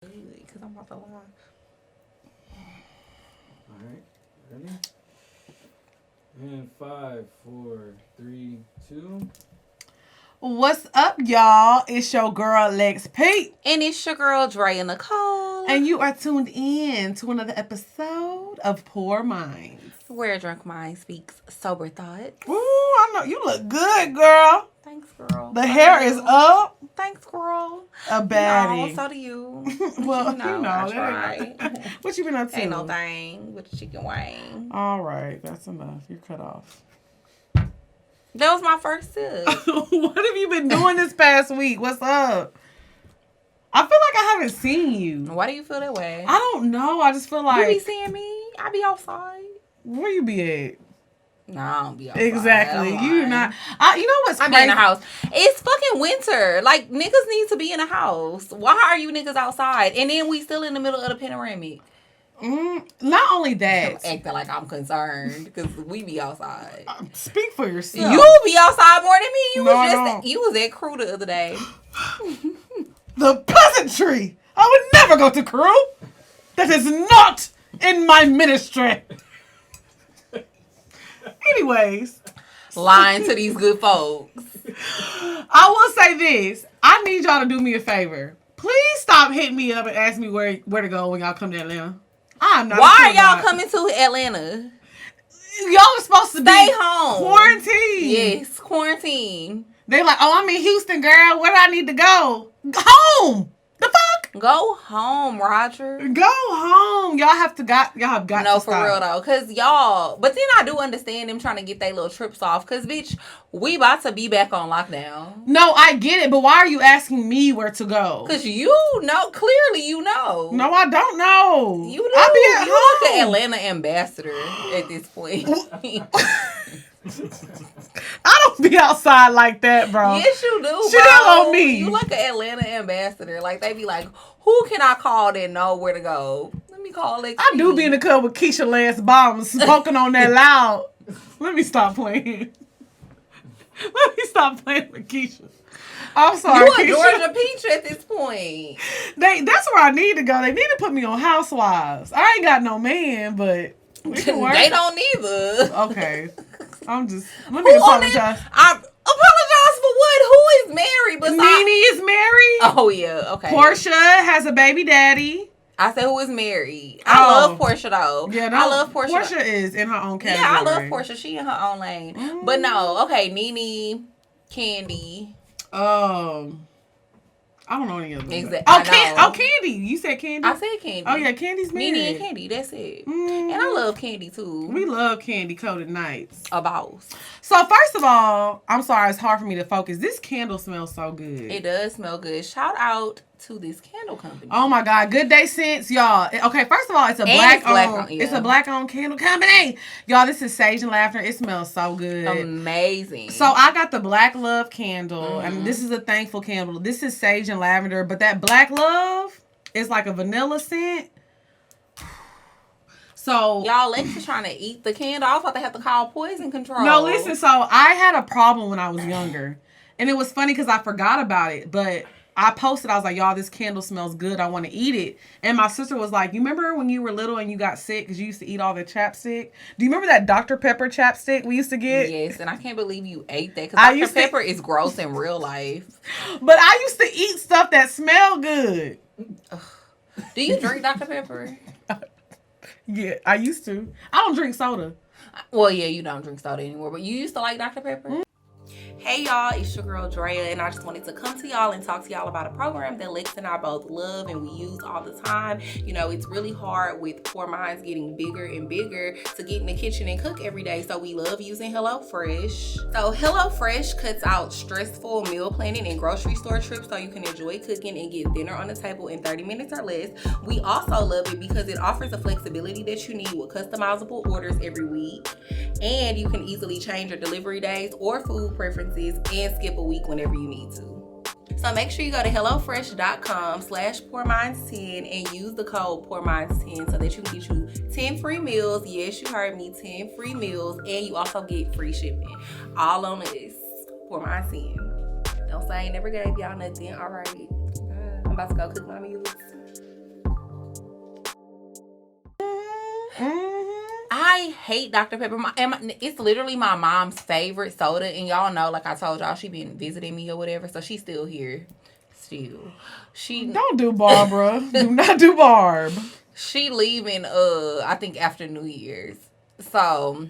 Because I'm about to lie. Alright, ready? And 5, 4, 3, 2. What's up, y'all? It's your girl, Lex Pete. And it's your girl, Drea Nicole. And you are tuned in to another episode of Poor Minds, where a drunk mind speaks sober thoughts. Ooh, I know. You look good, girl. Thanks, girl. The hair is up. Thanks, girl. A baddie. No, so do you. Well, I try. What you been up to? Ain't no thing with chicken wing. All right, that's enough. You're cut off. That was my first sip. What have you been doing this past week? What's up? I feel like I haven't seen you. Why do you feel that way? I don't know. I just feel like... You be seeing me? I be outside. Where you be at? No, I don't be outside. Exactly. You not... you know what's crazy? I be in the house. It's fucking winter. Like, niggas need to be in the house. Why are you niggas outside? And then we still in the middle of the panoramic. Not only that. I'm acting like I'm concerned because we be outside. Speak for yourself. You be outside more than me. You was at crew the other day. The peasantry. I would never go to crew. That is not in my ministry. Anyways. Lying to these good folks. I will say this. I need y'all to do me a favor. Please stop hitting me up and ask me where to go when y'all come to Atlanta. I'm not. Why are y'all coming to Atlanta? Y'all are supposed to stay home. Quarantine. Yes, quarantine. They like, oh, I'm in Houston, girl. Where do I need to go? Home. The fuck? Go home, Roger. Go home. Y'all have got no, to for real though. Cause y'all, but then I do understand them trying to get their little trips off. Cause bitch, we about to be back on lockdown. No, I get it, but why are you asking me where to go? Cause you know, clearly you know. No, I don't know. You do. I be at you home. like an Atlanta ambassador at this point. I don't be outside like that, bro. Yes, you do, Chill bro. on me. You like an Atlanta ambassador. Like, they be like, who can I call that know where to go? Let me call Lex. I do be in the club with Keisha Lance Bottoms smoking on that loud. Let me stop playing. Let me stop playing with Keisha. I'm sorry, you a Keisha. Georgia peach at this point. That's where I need to go. They need to put me on Housewives. I ain't got no man, but we can work. They don't either. Okay. Let me apologize. I apologize for what? Who is married besides... Nene is married. Oh, yeah. Okay. Portia has a baby daddy. I said who is married. I love Portia, though. Yeah, I love Portia. Portia is in her own category. Yeah, I love Portia. She in her own lane. But no, okay, Nene, Candy. I don't know any of them. Exactly. Candy. You said Candy? I said Candy. Oh, yeah, Candy's married. Nene and Candy, that's it. And I love Candy, too. We love Candy Coated Nights. A boss. So, first of all, I'm sorry, it's hard for me to focus. This candle smells so good. It does smell good. Shout out to this candle company. Oh, my God. Good Day Scents, y'all. Okay, first of all, it's a black-owned It's a black-owned candle company. Y'all, this is Sage and Lavender. It smells so good. Amazing. So, I got the Black Love candle. And this is a thankful candle. This is Sage and Lavender. But that Black Love is like a vanilla scent. So y'all, Lex is trying to eat the candle. I was about to have to call poison control. No, listen. So I had a problem when I was younger, and it was funny because I forgot about it. But I posted, I was like, "Y'all, this candle smells good. I want to eat it." And my sister was like, "You remember when you were little and you got sick because you used to eat all the chapstick? Do you remember that Dr. Pepper chapstick we used to get?" Yes, and I can't believe you ate that because Dr. Pepper is gross in real life. But I used to eat stuff that smelled good. Ugh. Do you drink Dr. Pepper? Yeah, I used to. I don't drink soda. Well, yeah, you don't drink soda anymore, but you used to like Dr. Pepper? Hey y'all, it's your girl Drea, and I just wanted to come to y'all and talk to y'all about a program that Lex and I both love and we use all the time. You know, it's really hard with poor minds getting bigger and bigger to get in the kitchen and cook every day, so we love using HelloFresh. So HelloFresh cuts out stressful meal planning and grocery store trips so you can enjoy cooking and get dinner on the table in 30 minutes or less. We also love it because it offers the flexibility that you need with customizable orders every week, and you can easily change your delivery days or food preferences and skip a week whenever you need to. So make sure you go to hellofresh.com/poorminds10 and use the code poorminds10 so that you can get you 10 free meals. Yes, you heard me, 10 free meals, and you also get free shipping. All on this, Poor Minds 10. Don't say I ain't never gave y'all nothing. All right, I'm about to go cook my meals. I hate Dr. Pepper. It's literally my mom's favorite soda. And y'all know, like I told y'all, she been visiting me or whatever. So she's still here. Don't do Barbara. Do not do Barb. She leaving, I think after New Year's. So...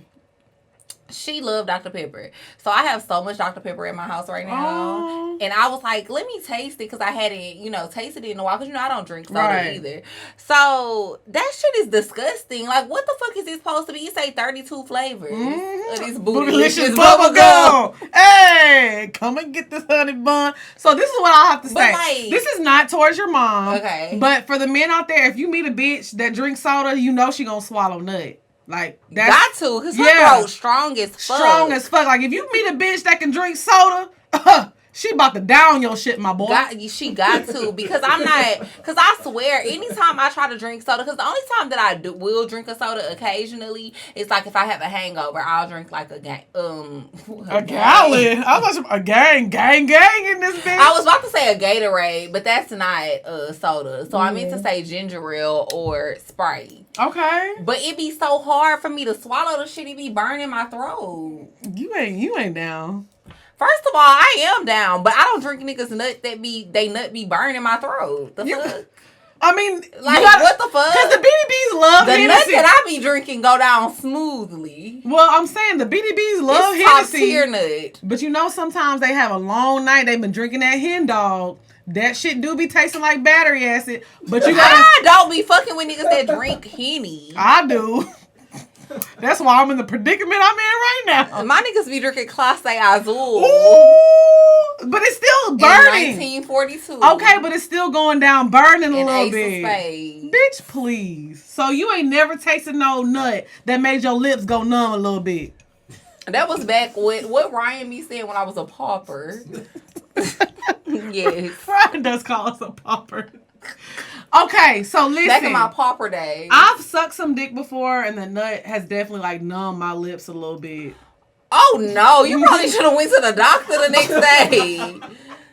she loved Dr. Pepper. So I have so much Dr. Pepper in my house right now. Oh. And I was like, let me taste it because I hadn't, tasted it in a while. Because, I don't drink soda either. So that shit is disgusting. Like, what the fuck is this supposed to be? You say 32 flavors of this bootylicious bubblegum. Hey, come and get this honey bun. So this is what I'll have to say. Like, this is not towards your mom. Okay. But for the men out there, if you meet a bitch that drinks soda, you know she gonna swallow nut. Like, that's... got to, because her throat's strong as fuck. Strong as fuck. Like, if you meet a bitch that can drink soda, she about to down your shit, my boy. She got to, because I'm not... Because I swear, anytime I try to drink soda, because the only time that I will drink a soda occasionally is, like, if I have a hangover, I'll drink, like, a gallon. I was about a gang in this bitch. I was about to say a Gatorade, but that's not soda. So I meant to say ginger ale or Sprite. Okay. But it be so hard for me to swallow the shit. It be burning my throat. You ain't down. First of all, I am down, but I don't drink niggas nut they nut be burning my throat. The fuck? I mean, like, what the fuck? Because the BDBs love the Hennessy. The nut that I be drinking go down smoothly. Well, I'm saying the BDBs love it's Hennessy. Top tier nut. But sometimes they have a long night. They've been drinking that hen dog. That shit do be tasting like battery acid. But you gotta... I don't be fucking with niggas that drink Henny. I do. That's why I'm in the predicament I'm in right now. My niggas be drinking Clase Azul. Ooh, but it's still burning. In 1942. Okay, but it's still going down, burning a little Ace bit. Of Spades. Bitch, please. So you ain't never tasted no nut that made your lips go numb a little bit. That was back with what Ryan be saying when I was a pauper. Yes. Ryan does call us a pauper. Okay, so listen. Back in my pauper days. I've sucked some dick before, and the nut has definitely, like, numbed my lips a little bit. Oh, no. You probably should have went to the doctor the next day.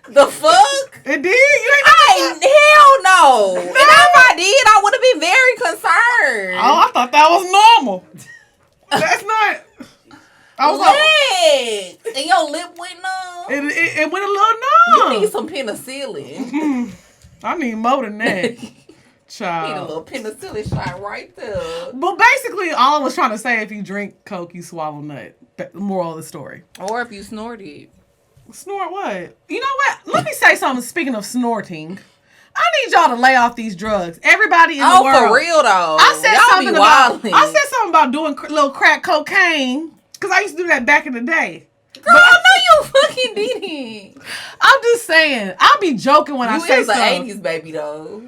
The fuck? It did? You ain't hell no. And if I did, I would have been very concerned. Oh, I thought that was normal. That's not... I was like, and your lip went numb? It went a little numb. You need some penicillin. I need more than that. Child. You need a little penicillin shot right there. But basically, all I was trying to say, if you drink Coke, you swallow nut. Moral of the story. Or if you snort it. Snort what? You know what? Let me say something, speaking of snorting. I need y'all to lay off these drugs. Everybody in the world. Oh, for real, though. I said something about doing little crack cocaine. Because I used to do that back in the day. Girl, I know you fucking didn't. I'm just saying. I'll be joking when I say stuff. You stuff. is an 80s baby, though.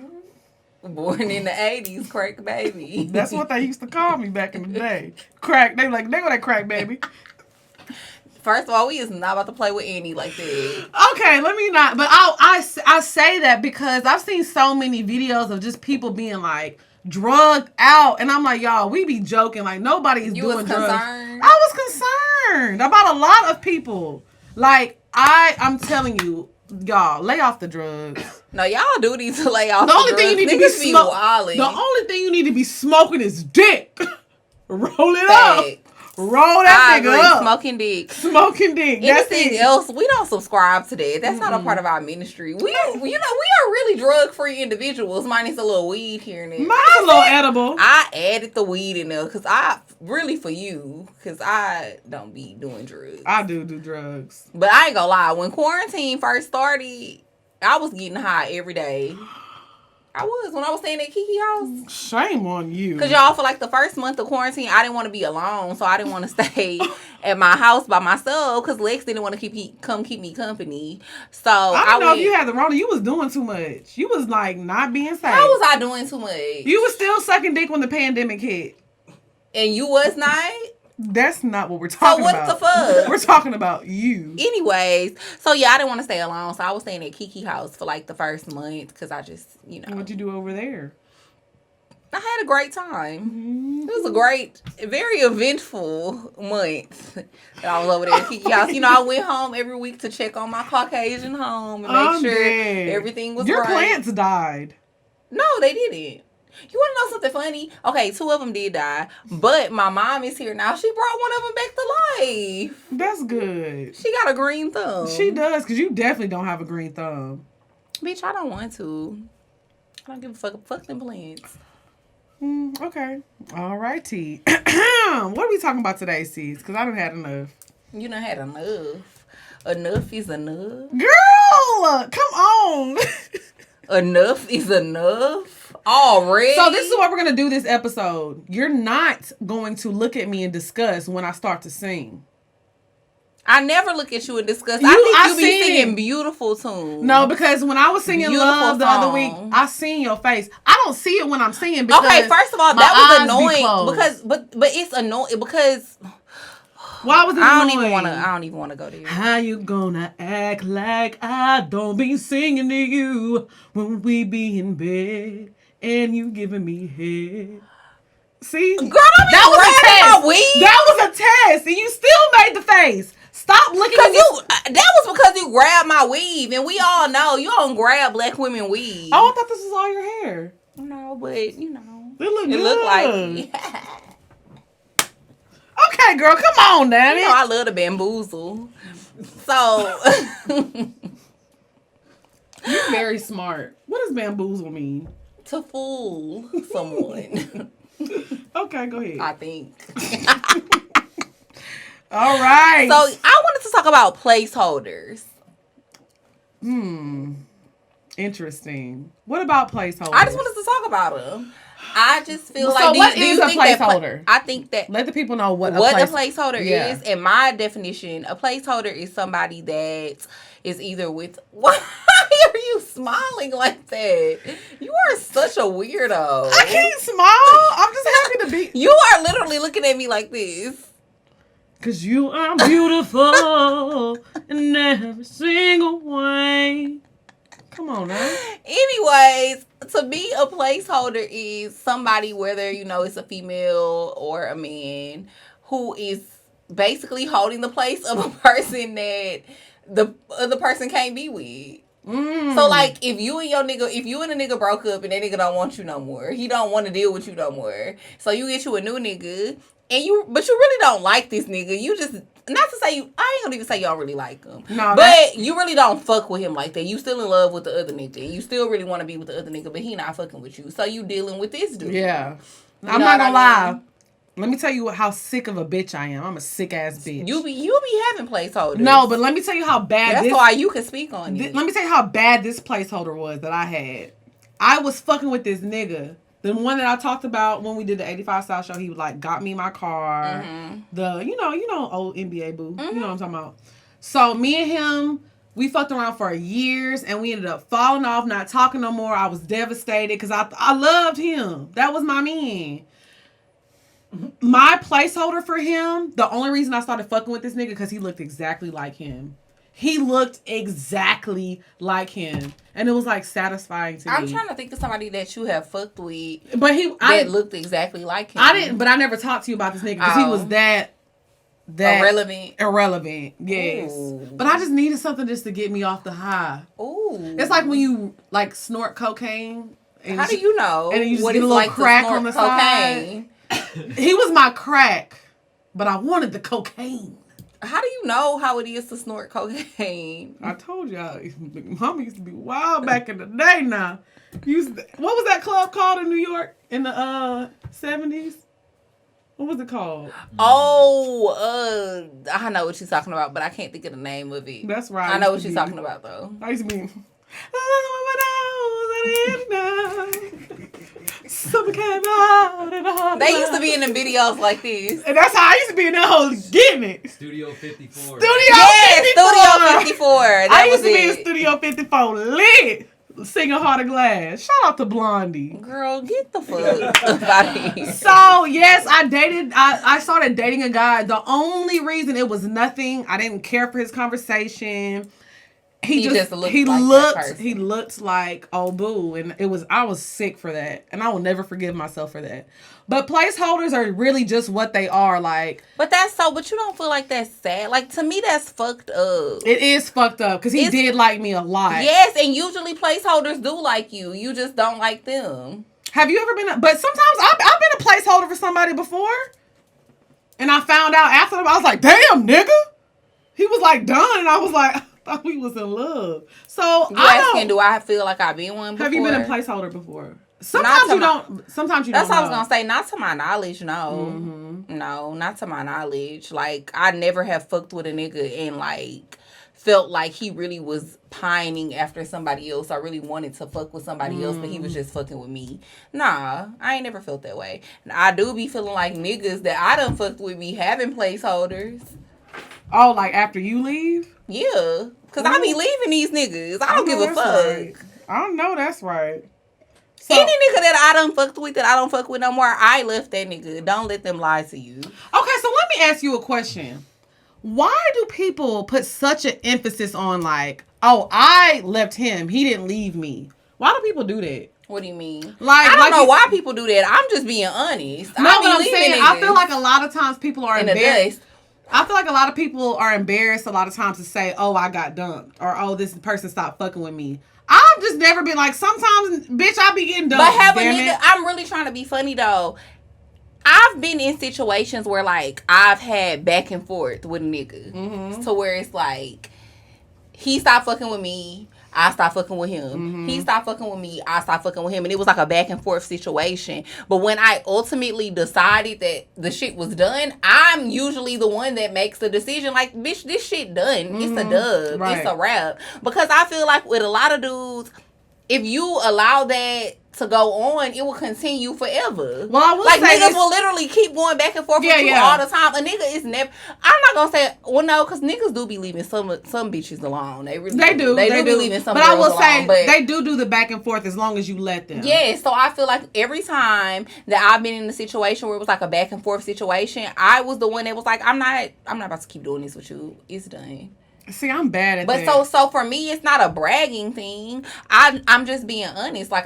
Born in the 80s, crack baby. That's what they used to call me back in the day. Crack. They were like, they go that crack baby. First of all, we is not about to play with Annie like that. Okay, let me not. But I say that because I've seen so many videos of just people being like, drugged out, and I'm like, y'all, we be joking, like nobody is doing drugs. I was concerned about a lot of people. Like, I'm telling you, y'all, lay off the drugs. No, y'all do need to lay off the drugs. Only thing you need to be smoking. The only thing you need to be smoking is dick. Roll it up. Roll that nigga up. Smoking dick. Smoking dick. Anything else, we don't subscribe to that. That's not a part of our ministry. We are really drug-free individuals, minus a little weed here and there. Mine's a little edible. I added the weed in there because I don't be doing drugs. I do drugs. But I ain't gonna lie. When quarantine first started, I was getting high every day. I was when I was staying at Kiki house. Shame on you. Because y'all, for like the first month of quarantine, I didn't want to be alone. So I didn't want to stay at my house by myself because Lex didn't want to keep me company. So I don't know if you had the Rona. You was doing too much. You was like not being safe. How was I doing too much? You was still sucking dick when the pandemic hit. And you was not? That's not what we're talking about. So what the fuck? We're talking about you. Anyways, so yeah, I didn't want to stay alone. So I was staying at Kiki house for like the first month because I just, What'd you do over there? I had a great time. Mm-hmm. It was a great, very eventful month that I was over there at Kiki house. I went home every week to check on my Caucasian home and make sure everything was Your right. plants died. No, they didn't. You want to know something funny? Okay, 2 of them did die, but my mom is here now. She brought one of them back to life. That's good. She got a green thumb. She does, because you definitely don't have a green thumb. Bitch, I don't want to. I don't give a fuck. Fuck them plants. Okay. All righty. What are we talking about today, C's? Because I done had enough. You done had enough. Enough is enough. Girl, come on. Enough is enough. Already. So this is what we're going to do this episode. You're not going to look at me and discuss when I start to sing. I never look at you and discuss. I think you be singing beautiful tunes. No, because when I was singing Beautiful Love the other week, songs. I seen your face. I don't see it when I'm singing because Okay, first of all, my that was eyes be annoying closed. but it's annoying because why was it I annoying? don't even want to go there. How you gonna act like I don't be singing to you when we be in bed and you giving me head? See? Girl, that was a test. That was a test, and you still made the face. Stop looking at you. That was because you grabbed my weave, and we all know you don't grab black women weave. Oh, I thought this was all your hair. No, but you know, it looked like. Okay, girl, come on, damn it. You know I love the bamboozle. So you're very smart. What does bamboozle mean? To fool someone. Okay, go ahead. I think. All right. So I wanted to talk about placeholders. Interesting. What about placeholders? I just wanted to talk about them. I just feel like. So what is a placeholder? I think that. Let the people know what a placeholder is. And my definition, a placeholder is somebody that is either with. Why are you smiling like that? You are such a weirdo. I can't smile. I'm just happy to be. You are literally looking at me like this. Cause you are beautiful in every single way. Come on now. Anyways, to me, a placeholder is somebody, whether you know it's a female or a man, who is basically holding the place of a person that the other person can't be with. So like if you and a nigga broke up and that nigga don't want you no more, he don't want to deal with you no more. So you get you a new nigga. But you really don't like this nigga. You just, not to say I ain't gonna even say y'all really like him. No, but you really don't fuck with him like that. You still in love with the other nigga. You still really want to be with the other nigga, but he not fucking with you. So you dealing with this dude. Yeah. I'm not gonna lie. Let me tell you how sick of a bitch I am. I'm a sick ass bitch. You be having placeholders. No, but let me tell you how bad That's why you can speak on it. Let me tell you how bad this placeholder was that I had. I was fucking with this nigga. The one that I talked about when we did the 85 South show, he like got me my car. Mm-hmm. The you know old NBA boo. Mm-hmm. You know what I'm talking about. So me and him, we fucked around for years and we ended up falling off, not talking no more. I was devastated because I loved him. That was my man. My placeholder for him, the only reason I started fucking with this nigga because he looked exactly like him. He looked exactly like him. And it was like satisfying to me. I'm trying to think of somebody that you have fucked with but that looked exactly like him. But I never talked to you about this nigga because he was that irrelevant. Yes. Ooh. But I just needed something just to get me off the high. Ooh. It's like when you like snort cocaine. How do you know? And you just get a little crack on the cocaine. Side. He was my crack, but I wanted the cocaine. How do you know how it is to snort cocaine? I told y'all, Mama used to be wild back in the day now. What was that club called in New York in the 70s? What was it called? Oh, I know what you're talking about, but I can't think of the name of it. That's right. I know what you're talking about, though. I used to be... Something came out in the heart. They used to be in the videos like this. And that's how I used to be in that whole getting it. Studio 54. Studio 54. I used to be in Studio 54 lit. Singing Heart of Glass. Shout out to Blondie. Girl, get the fuck out of here. So, yes, I started dating a guy. The only reason it was nothing, I didn't care for his conversation. He looked like oh boo, and I was sick for that, and I will never forgive myself for that. But placeholders are really just what they are, like. But you don't feel like that's sad. Like, to me, that's fucked up. It is fucked up because he did like me a lot. Yes, and usually placeholders do like you. You just don't like them. Have you ever been? But sometimes I've been a placeholder for somebody before, and I found out after. I was like, "Damn, nigga." He was like done, and I was like, I thought we was in love. So do I feel like I've been one before? Have you been a placeholder before? Sometimes you don't. Sometimes you don't. That's what I was gonna say. Not to my knowledge, no. Mm-hmm. No, not to my knowledge. Like, I never have fucked with a nigga and like felt like he really was pining after somebody else. I really wanted to fuck with somebody else, but he was just fucking with me. Nah, I ain't never felt that way. And I do be feeling like niggas that I done fucked with me having placeholders. Oh, like after you leave? Yeah, because I be leaving these niggas. I don't give a fuck. Right. I know that's right. So, any nigga that I done fucked with that I don't fuck with no more, I left that nigga. Don't let them lie to you. Okay, so let me ask you a question. Why do people put such an emphasis on like, oh, I left him, he didn't leave me? Why do people do that? What do you mean? I don't know why people do that. I'm just being honest. No, but I'm saying, I feel like a lot of times people are embarrassed. I feel like a lot of people are embarrassed a lot of times to say, oh, I got dumped. Or, oh, this person stopped fucking with me. I've just never been like, sometimes, bitch, I be getting dumped. But have a nigga, I'm really trying to be funny though. I've been in situations where like I've had back and forth with a nigga. To where it's like, he stopped fucking with me. I stopped fucking with him. He stopped fucking with me. I stopped fucking with him. And it was like a back and forth situation. But when I ultimately decided that the shit was done, I'm usually the one that makes the decision. Like, bitch, this shit done. It's a dub. Right. It's a wrap. Because I feel like with a lot of dudes, if you allow that to go on, it will continue forever. Well, I will like say niggas will literally keep going back and forth with you all the time. A nigga is never. I'm not gonna say no, because niggas do be leaving some bitches alone. They really do. They do be leaving some. But I will say they do the back and forth as long as you let them. Yeah, so I feel like every time that I've been in a situation where it was like a back and forth situation, I was the one that was like, I'm not about to keep doing this with you. It's done. See, I'm bad at that. But so for me, it's not a bragging thing. I'm just being honest. Like,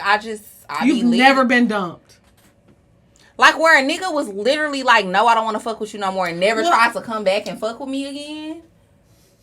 You've never been dumped. Like, where a nigga was literally like, no, I don't want to fuck with you no more, and never tried to come back and fuck with me again.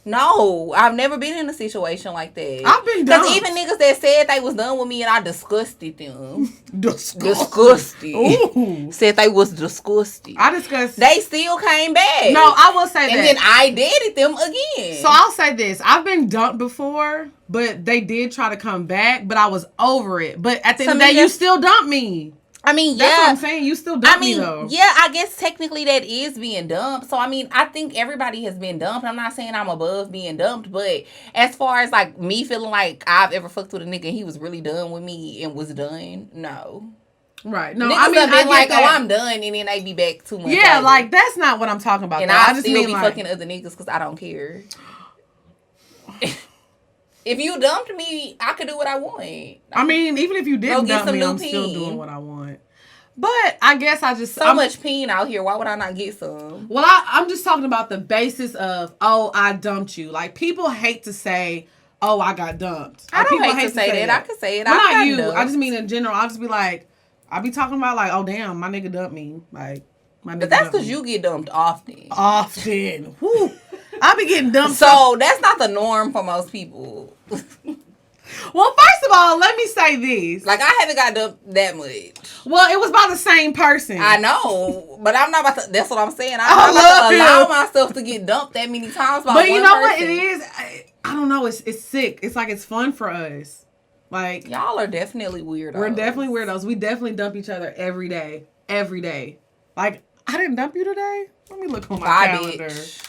No, I've never been in a situation like that. I've been dumped. Because even niggas that said they was done with me and I disgusted them. Disgusted. Ooh. Said they was disgusted. I disgusted. They still came back. No, I will say that. And then I dated them again. So I'll say this. I've been dumped before, but they did try to come back, but I was over it. But at the end of the day, you still dumped me. I mean, that's what I'm saying. You still dump me, though. Yeah, I guess technically that is being dumped. So, I mean, I think everybody has been dumped. I'm not saying I'm above being dumped, but as far as, like, me feeling like I've ever fucked with a nigga and he was really done with me and was done, no. Right. No, niggas I mean, been like, oh, I'm done, and then they be back 2 months later. Like, that's not what I'm talking about. And I just still be fucking other niggas because I don't care. If you dumped me, I could do what I want. I mean, even if you didn't dump me, I'm still doing what I want. But I guess I'm much peen out here. Why would I not get some? Well, I'm just talking about the basis of, oh, I dumped you. Like, people hate to say, oh, I got dumped. I don't hate to say that. I could say it. Well, not you. Dumped. I just mean in general. I'll just be like, I'll be talking about like, oh, damn, my nigga dumped me. Like, my nigga. But that's because you get dumped often. Often. Woo. I be getting dumped. So that's not the norm for most people. Well, first of all, let me say this. Like, I haven't got dumped that much. Well, it was by the same person. I know. But I'm not about to, that's what I'm saying. I'm not about to allow myself to get dumped that many times by one person. But you know what it is? I don't know. It's sick. It's like it's fun for us. Like, y'all are definitely weirdos. We're definitely weirdos. We definitely dump each other every day. Every day. Like, I didn't dump you today? Let me look on my calendar. Bitch.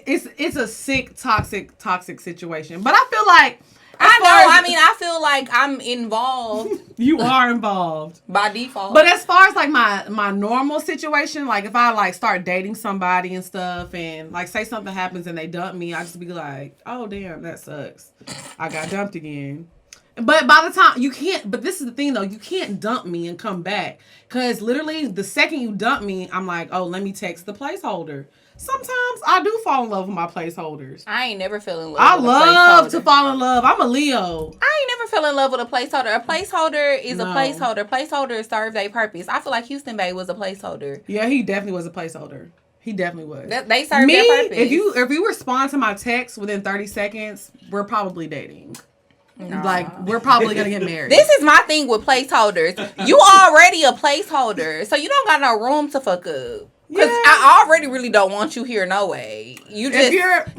It's a sick, toxic situation. But I feel like I feel like I'm involved. You are involved. By default. But as far as like my normal situation, like if I like start dating somebody and stuff and like say something happens and they dump me, I just be like, oh damn, that sucks. I got dumped again. But by the time you can't, but this is the thing though, you can't dump me and come back. Cause literally the second you dump me, I'm like, oh, let me text the placeholder. Sometimes I do fall in love with my placeholders. I ain't never fell in love with a placeholder. I love to fall in love. I'm a Leo. I ain't never fell in love with a placeholder. A placeholder is a placeholder. Placeholders serve their purpose. I feel like Houston Bay was a placeholder. Yeah, he definitely was a placeholder. He definitely was. They serve their purpose. If you respond to my text within 30 seconds, we're probably dating. Nah. Like, we're probably gonna get married. This is my thing with placeholders. You already a placeholder, so you don't got no room to fuck up. Because I already really don't want you here no way. You just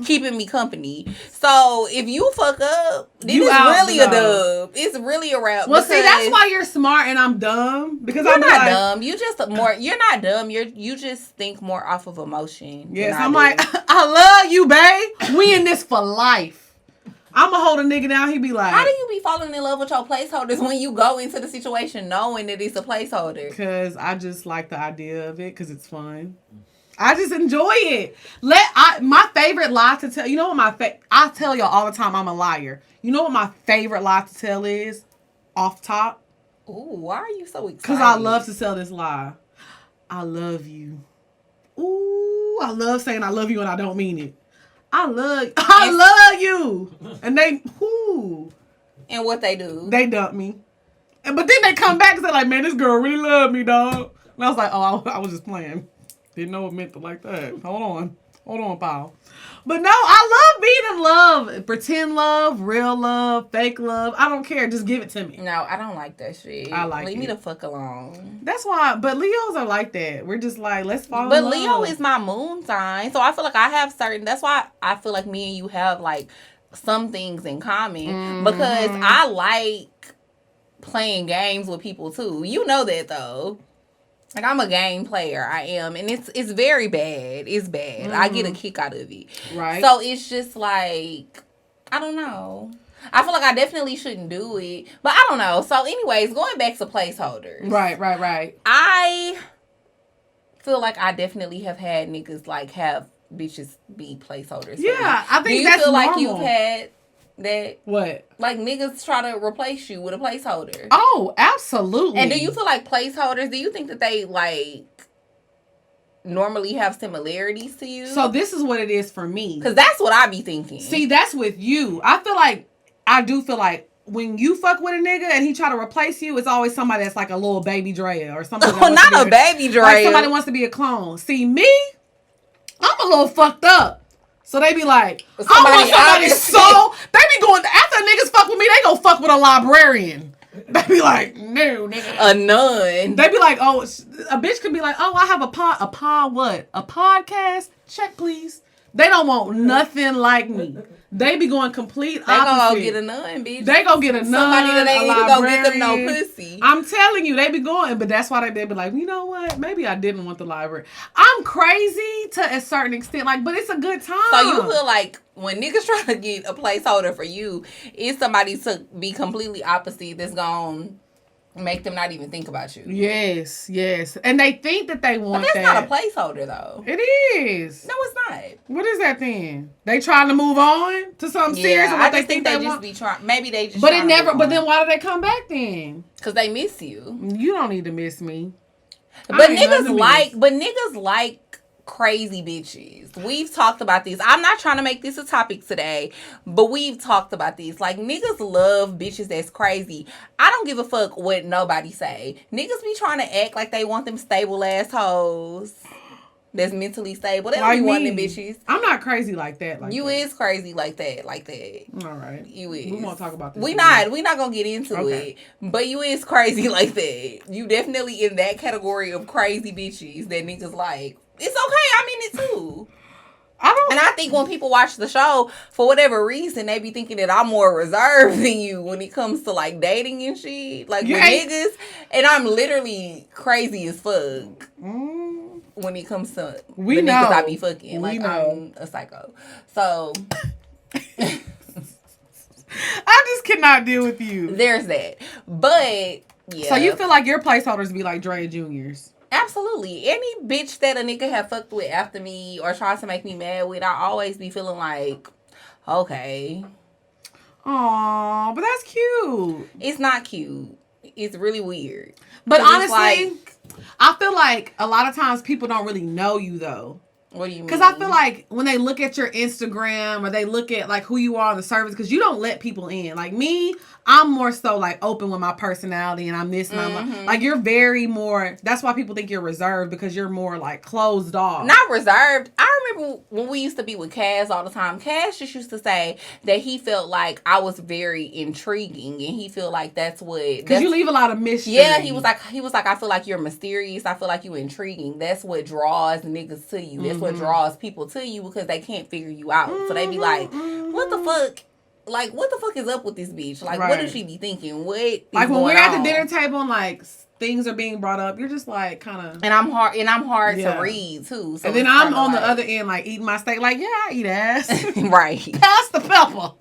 keeping me company. So if you fuck up, then it's really a dub. It's really a wrap. Well, see, that's why you're smart and I'm dumb. Because you're I'm not dumb. You just more. You're not dumb. You just think more off of emotion. Yes, I'm like, I love you, babe. We in this for life. I'ma hold a nigga down. He be like, how do you be falling in love with your placeholders when you go into the situation knowing that it's a placeholder? Because I just like the idea of it because it's fun. I just enjoy it. My favorite lie to tell. You know what I tell y'all all the time. I'm a liar. You know what my favorite lie to tell is? Off top. Ooh, why are you so excited? Because I love to tell this lie. I love you. Ooh, I love saying I love you and I don't mean it. I love you. And they, and what they do? They dump me. But then they come back and say like, man, this girl really love me, dog. And I was like, oh, I was just playing. Didn't know it meant to like that. Hold on, pal. But no, I love being in love. Pretend love, real love, fake love. I don't care. Just give it to me. No, I don't like that shit. I like it. Leave me the fuck alone. That's why. But Leos are like that. We're just like, let's fall in love. But Leo is my moon sign. So I feel like I have that's why I feel like me and you have like some things in common. Mm-hmm. Because I like playing games with people too. You know that though. Like, I'm a game player. I am. And it's very bad. It's bad. Mm-hmm. I get a kick out of it. Right. So, it's just like, I don't know. I feel like I definitely shouldn't do it. But I don't know. So, anyways, going back to placeholders. Right. I feel like I definitely have had niggas, like, have bitches be placeholders. Yeah, I think that's normal. Do you feel like you've had that? What? Like, niggas try to replace you with a placeholder. Oh, absolutely. And do you feel like placeholders, do you think that they, like, normally have similarities to you? So this is what it is for me. Because that's what I be thinking. See, that's with you. I do feel like when you fuck with a nigga and he try to replace you, it's always somebody that's like a little baby Drea or something. Not a baby Drea. Like somebody wants to be a clone. See, me, I'm a little fucked up. So they be like, I want somebody so... They be going... After niggas fuck with me, they go fuck with a librarian. They be like, no, nigga. A nun. They be like, oh... A bitch could be like, oh, I have a podcast? Check, please. They don't want nothing like me. They be going complete opposite. They gonna go get a nun, bitch. They gonna get a nun. Somebody that ain't even gonna get them no pussy. I'm telling you, they be going, but that's why they be like, you know what? Maybe I didn't want the library. I'm crazy to a certain extent, like, but it's a good time. So you feel like when niggas try to get a placeholder for you, it's somebody to be completely opposite that's gonna make them not even think about you. Yes. And they think that they want that. But that's not a placeholder, though. It is. No, it's not. What is that then? They trying to move on to something serious? I just think they want. Be trying. Maybe they just. But it never. But then why do they come back then? Because they miss you. You don't need to miss me. But niggas like crazy bitches. We've talked about this. I'm not trying to make this a topic today, but we've talked about this. Like, niggas love bitches that's crazy. I don't give a fuck what nobody say. Niggas be trying to act like they want them stable assholes that's mentally stable. They don't be wanting them bitches. I'm not crazy like that. You is crazy like that. All right. You is. We won't talk about this. We not gonna get into it. But you is crazy like that. You definitely in that category of crazy bitches that niggas like. It's okay. I mean it too. And I think when people watch the show, for whatever reason, they be thinking that I'm more reserved than you when it comes to like dating and shit. Like with niggas. And I'm literally crazy as fuck when it comes to the niggas I be fucking. Like I'm a psycho. So I just cannot deal with you. There's that. But yeah. So you feel like your placeholders be like Drea Juniors? Absolutely. Any bitch that a nigga have fucked with after me or tries to make me mad with, I always be feeling like, okay. Aw, but that's cute. It's not cute. It's really weird. But honestly, I feel like a lot of times people don't really know you though. What do you mean? Because I feel like when they look at your Instagram or they look at like who you are on the service, because you don't let people in. Like me, I'm more so like open with my personality and I'm this and I'm like you're very more. That's why people think you're reserved because you're more like closed off. Not reserved. I remember when we used to be with Cass all the time. Cass just used to say that he felt like I was very intriguing, and he feel like that's what. Because you leave a lot of mystery. Yeah, he was like, I feel like you're mysterious. I feel like you're intriguing. That's what draws niggas to you. That's what draws people to you because they can't figure you out. So they be like, what the fuck? Like, what the fuck is up with this bitch? Like, what does she be thinking? What is like when going we're at on? the dinner table and like things are being brought up, you're just like kind of. And I'm hard to read too. So and then I'm on the other end, like eating my steak. Like, yeah, I eat ass. Right. Pass the pepper.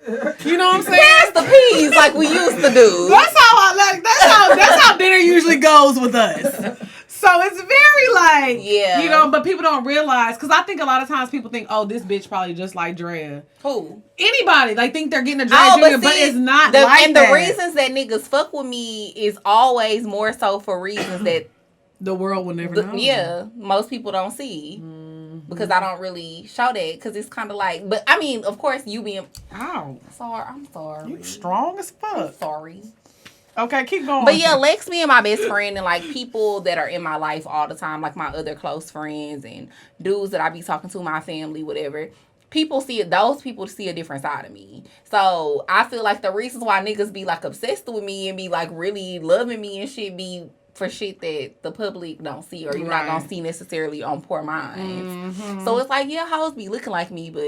You know what I'm saying? Pass the peas, like we used to do. That's how I like. That's how dinner usually goes with us. So it's very like, you know, but people don't realize, because I think a lot of times people think, oh, this bitch probably just like Drea. Who? Anybody. Like, think they're getting a Drea Jr., but it's not like that. And the reasons that niggas fuck with me is always more so for reasons that the world will never know. Yeah, most people don't see. Because I don't really show that, because it's kind of like, but I mean, of course, you being... Ow. I'm sorry. You strong as fuck. I'm sorry. Okay, keep going. But yeah, Lex being my best friend and like people that are in my life all the time, like my other close friends and dudes that I be talking to, my family, whatever. Those people see a different side of me. So I feel like the reasons why niggas be like obsessed with me and be like really loving me and shit be for shit that the public don't see or you're not gonna see necessarily on Poor Minds. So it's like, yeah, hoes be looking like me, but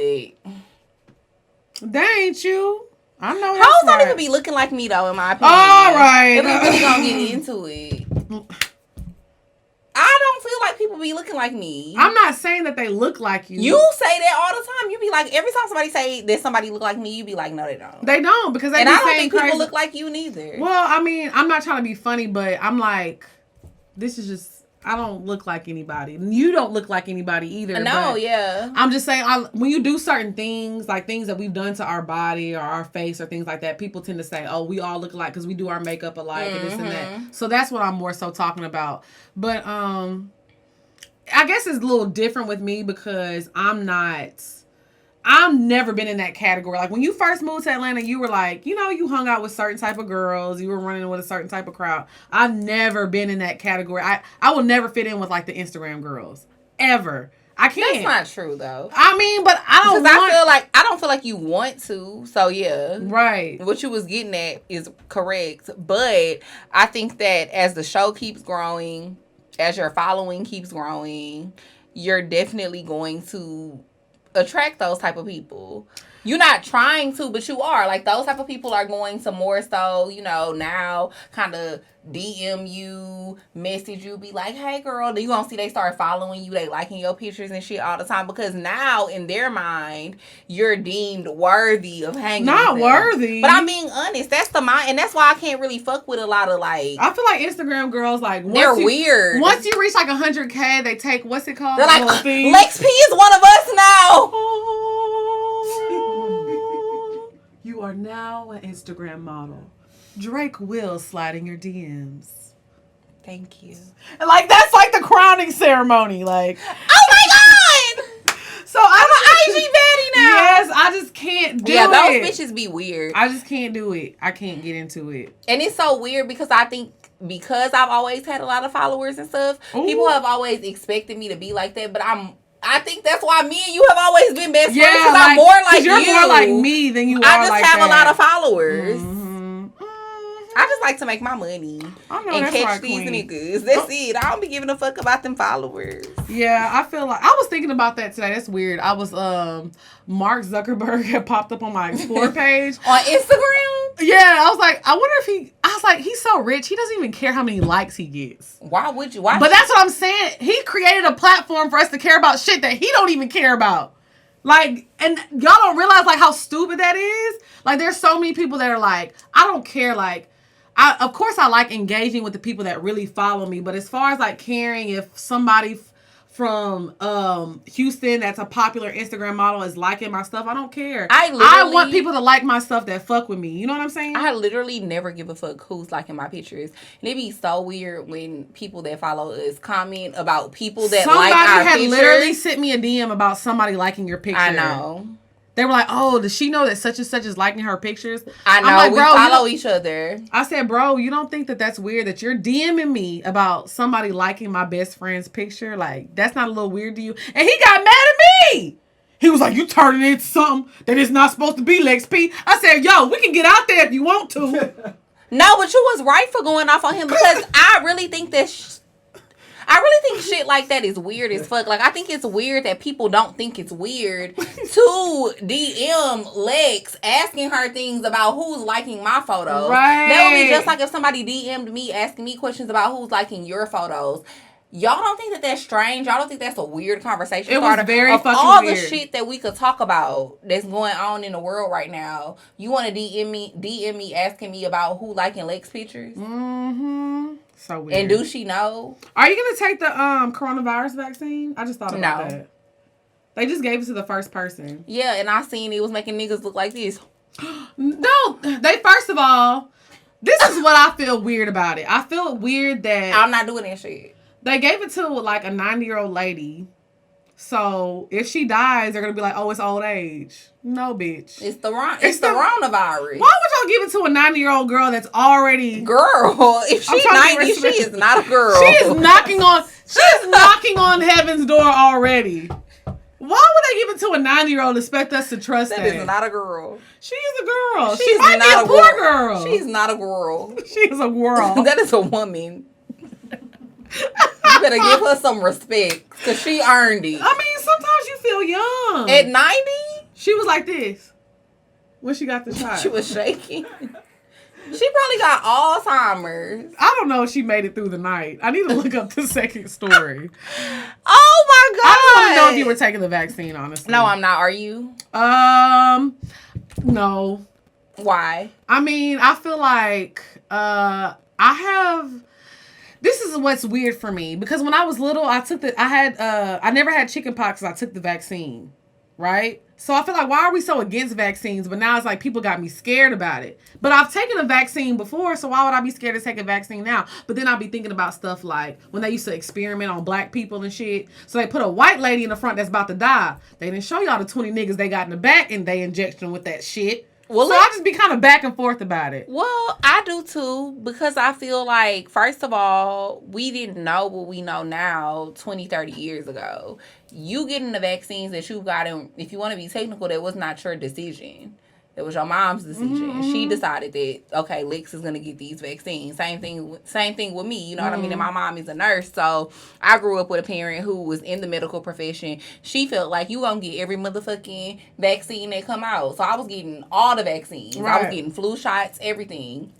they ain't you. I know. Hoes don't even be looking like me though, in my opinion. All right. If we really gonna get into it. I don't feel like people be looking like me. I'm not saying that they look like you. You say that all the time. You be like, every time somebody say that somebody look like me, you be like, no, they don't. They don't, because they and be I don't saying think people look like you neither. Well, I mean, I'm not trying to be funny, but I'm like, this is just, I don't look like anybody. You don't look like anybody either. No, yeah. I'm just saying, when you do certain things, like things that we've done to our body or our face or things like that, people tend to say, oh, we all look alike because we do our makeup alike and this and that. So that's what I'm more so talking about. But I guess it's a little different with me because I've never been in that category. Like when you first moved to Atlanta, you were like, you know, you hung out with certain type of girls. You were running with a certain type of crowd. I've never been in that category. I will never fit in with like the Instagram girls. Ever. I can't. That's not true though. I mean, but I don't I don't feel like you want to. So yeah. Right. What you was getting at is correct. But I think that as the show keeps growing, as your following keeps growing, you're definitely going to attract those type of people. You're not trying to, but you are. Like, those type of people are going to more so, you know, now kind of DM you, message you, be like, hey, girl. Then you gonna see they start following you. They liking your pictures and shit all the time. Because now, in their mind, you're deemed worthy of hanging Not with them. worthy. But I'm being honest. That's the mind. And that's why I can't really fuck with a lot of, like... I feel like Instagram girls, like... They're weird. Once you reach, like, 100K, they take... What's it called? They're like, Lex P is one of us now. You are now an Instagram model. Drake will slide in your DMs. Thank you. Like, that's like the crowning ceremony. Like, oh my God! So I'm an IG baddie now. Yes, I just can't do it. Yeah, those bitches be weird. I just can't do it. I can't get into it. And it's so weird because I think because I've always had a lot of followers and stuff, people have always expected me to be like that. But I think that's why me and you have always been best friends. Because I'm more like you. You're more like me than you are. I just like have that. a lot of followers. I just like to make my money and catch these niggas. That's it. I don't be giving a fuck about them followers. Yeah, I feel like I was thinking about that today. That's weird. I was Mark Zuckerberg had popped up on my Explore page on Instagram. Yeah, I was like, I wonder if he's so rich, he doesn't even care how many likes he gets. Why would you? Why? But that's what I'm saying. He created a platform for us to care about shit that he don't even care about. Like, and y'all don't realize like how stupid that is. Like, there's so many people that are like, I don't care. Like, of course I like engaging with the people that really follow me, but as far as like caring if somebody from Houston that's a popular Instagram model is liking my stuff, I don't care. I want people to like my stuff that fuck with me. You know what I'm saying? I literally never give a fuck who's liking my pictures. And it be so weird when people that follow us comment about people that like our pictures. Somebody had literally sent me a DM about somebody liking your picture. I know. They were like, oh, does she know that such and such is liking her pictures? I know. Like, we follow each other. I said, bro, you don't think that that's weird that you're DMing me about somebody liking my best friend's picture? Like, that's not a little weird to you? And he got mad at P. He was like, you turning it into something that is not supposed to be Lex P. I said, yo, we can get out there if you want to. No, but you was right for going off on him because I really think that shit like that is weird as fuck. Like, I think it's weird that people don't think it's weird to DM Lex asking her things about who's liking my photos. Right. That would be just like if somebody DM'd me asking me questions about who's liking your photos. Y'all don't think that that's strange? Y'all don't think that's a weird conversation starter? It was very of fucking all weird. The shit that we could talk about that's going on in the world right now, you want to DM me asking me about who liking Lex pictures? Mm-hmm. So weird. And do she know? Are you gonna take the coronavirus vaccine? I just thought about that. They just gave it to the first person. Yeah, and I seen it was making niggas look like this. No, they first of all, this is what I feel weird about it. I feel weird that I'm not doing that shit. They gave it to like a 90-year-old lady. So if she dies, they're gonna be like, "Oh, it's old age." No, bitch. It's the coronavirus. Why would y'all give it to a 90-year-old girl that's already girl? If she's 90, she is not a girl. She is knocking on heaven's door already. Why would they give it to a 90-year-old? Expect us to trust that? That is not a girl. She is a girl. She's might not be a poor girl. She's not a girl. She is a girl. That is a woman. You better give her some respect because she earned it. I mean, sometimes you feel young. At 90? She was like this when she got the shot. She was shaking. She probably got Alzheimer's. I don't know if she made it through the night. I need to look up the second story. Oh my God. I just want to know if you were taking the vaccine, honestly. No, I'm not. Are you? No. Why? I mean, I feel like this is what's weird for me because when I was little, I never had chicken pox because I took the vaccine, right? So I feel like, why are we so against vaccines? But now it's like people got me scared about it. But I've taken a vaccine before, so why would I be scared to take a vaccine now? But then I'll be thinking about stuff like when they used to experiment on black people and shit. So they put a white lady in the front that's about to die. They didn't show y'all the 20 niggas they got in the back and they injected them with that shit. Well, so I just be kind of back and forth about it. Well, I do too, because I feel like, first of all, we didn't know what we know now 20, 30 years ago. You getting the vaccines that you've gotten, if you want to be technical, that was not your decision. It was your mom's decision. Mm-hmm. She decided that, okay, Lex is going to get these vaccines. Same thing with me. You know what I mean? And my mom is a nurse. So I grew up with a parent who was in the medical profession. She felt like you going to get every motherfucking vaccine that come out. So I was getting all the vaccines. Right. I was getting flu shots, everything.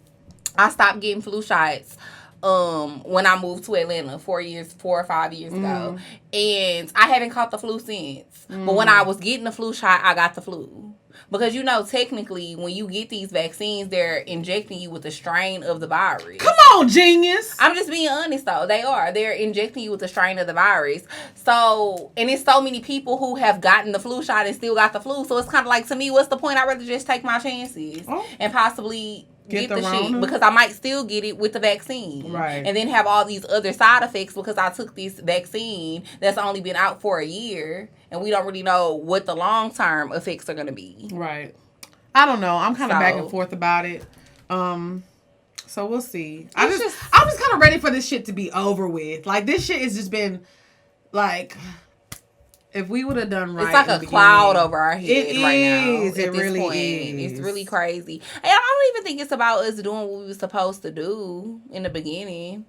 I stopped getting flu shots when I moved to Atlanta 4 or 5 years ago. And I haven't caught the flu since. But when I was getting the flu shot, I got the flu. Because, you know, technically, when you get these vaccines, they're injecting you with a strain of the virus. Come on, genius. I'm just being honest, though. They are. They're injecting you with a strain of the virus. So, and it's so many people who have gotten the flu shot and still got the flu. So, it's kind of like, to me, what's the point? I'd rather just take my chances and possibly get the shit, because I might still get it with the vaccine. Right. And then have all these other side effects because I took this vaccine that's only been out for a year. And we don't really know what the long-term effects are going to be. Right. I don't know. I'm kind of back and forth about it. So we'll see. I'm just kind of ready for this shit to be over with. Like, this shit has just been, like, if we would have done right. It's like a cloud over our head right now. It really is. It's really crazy. And I don't even think it's about us doing what we were supposed to do in the beginning.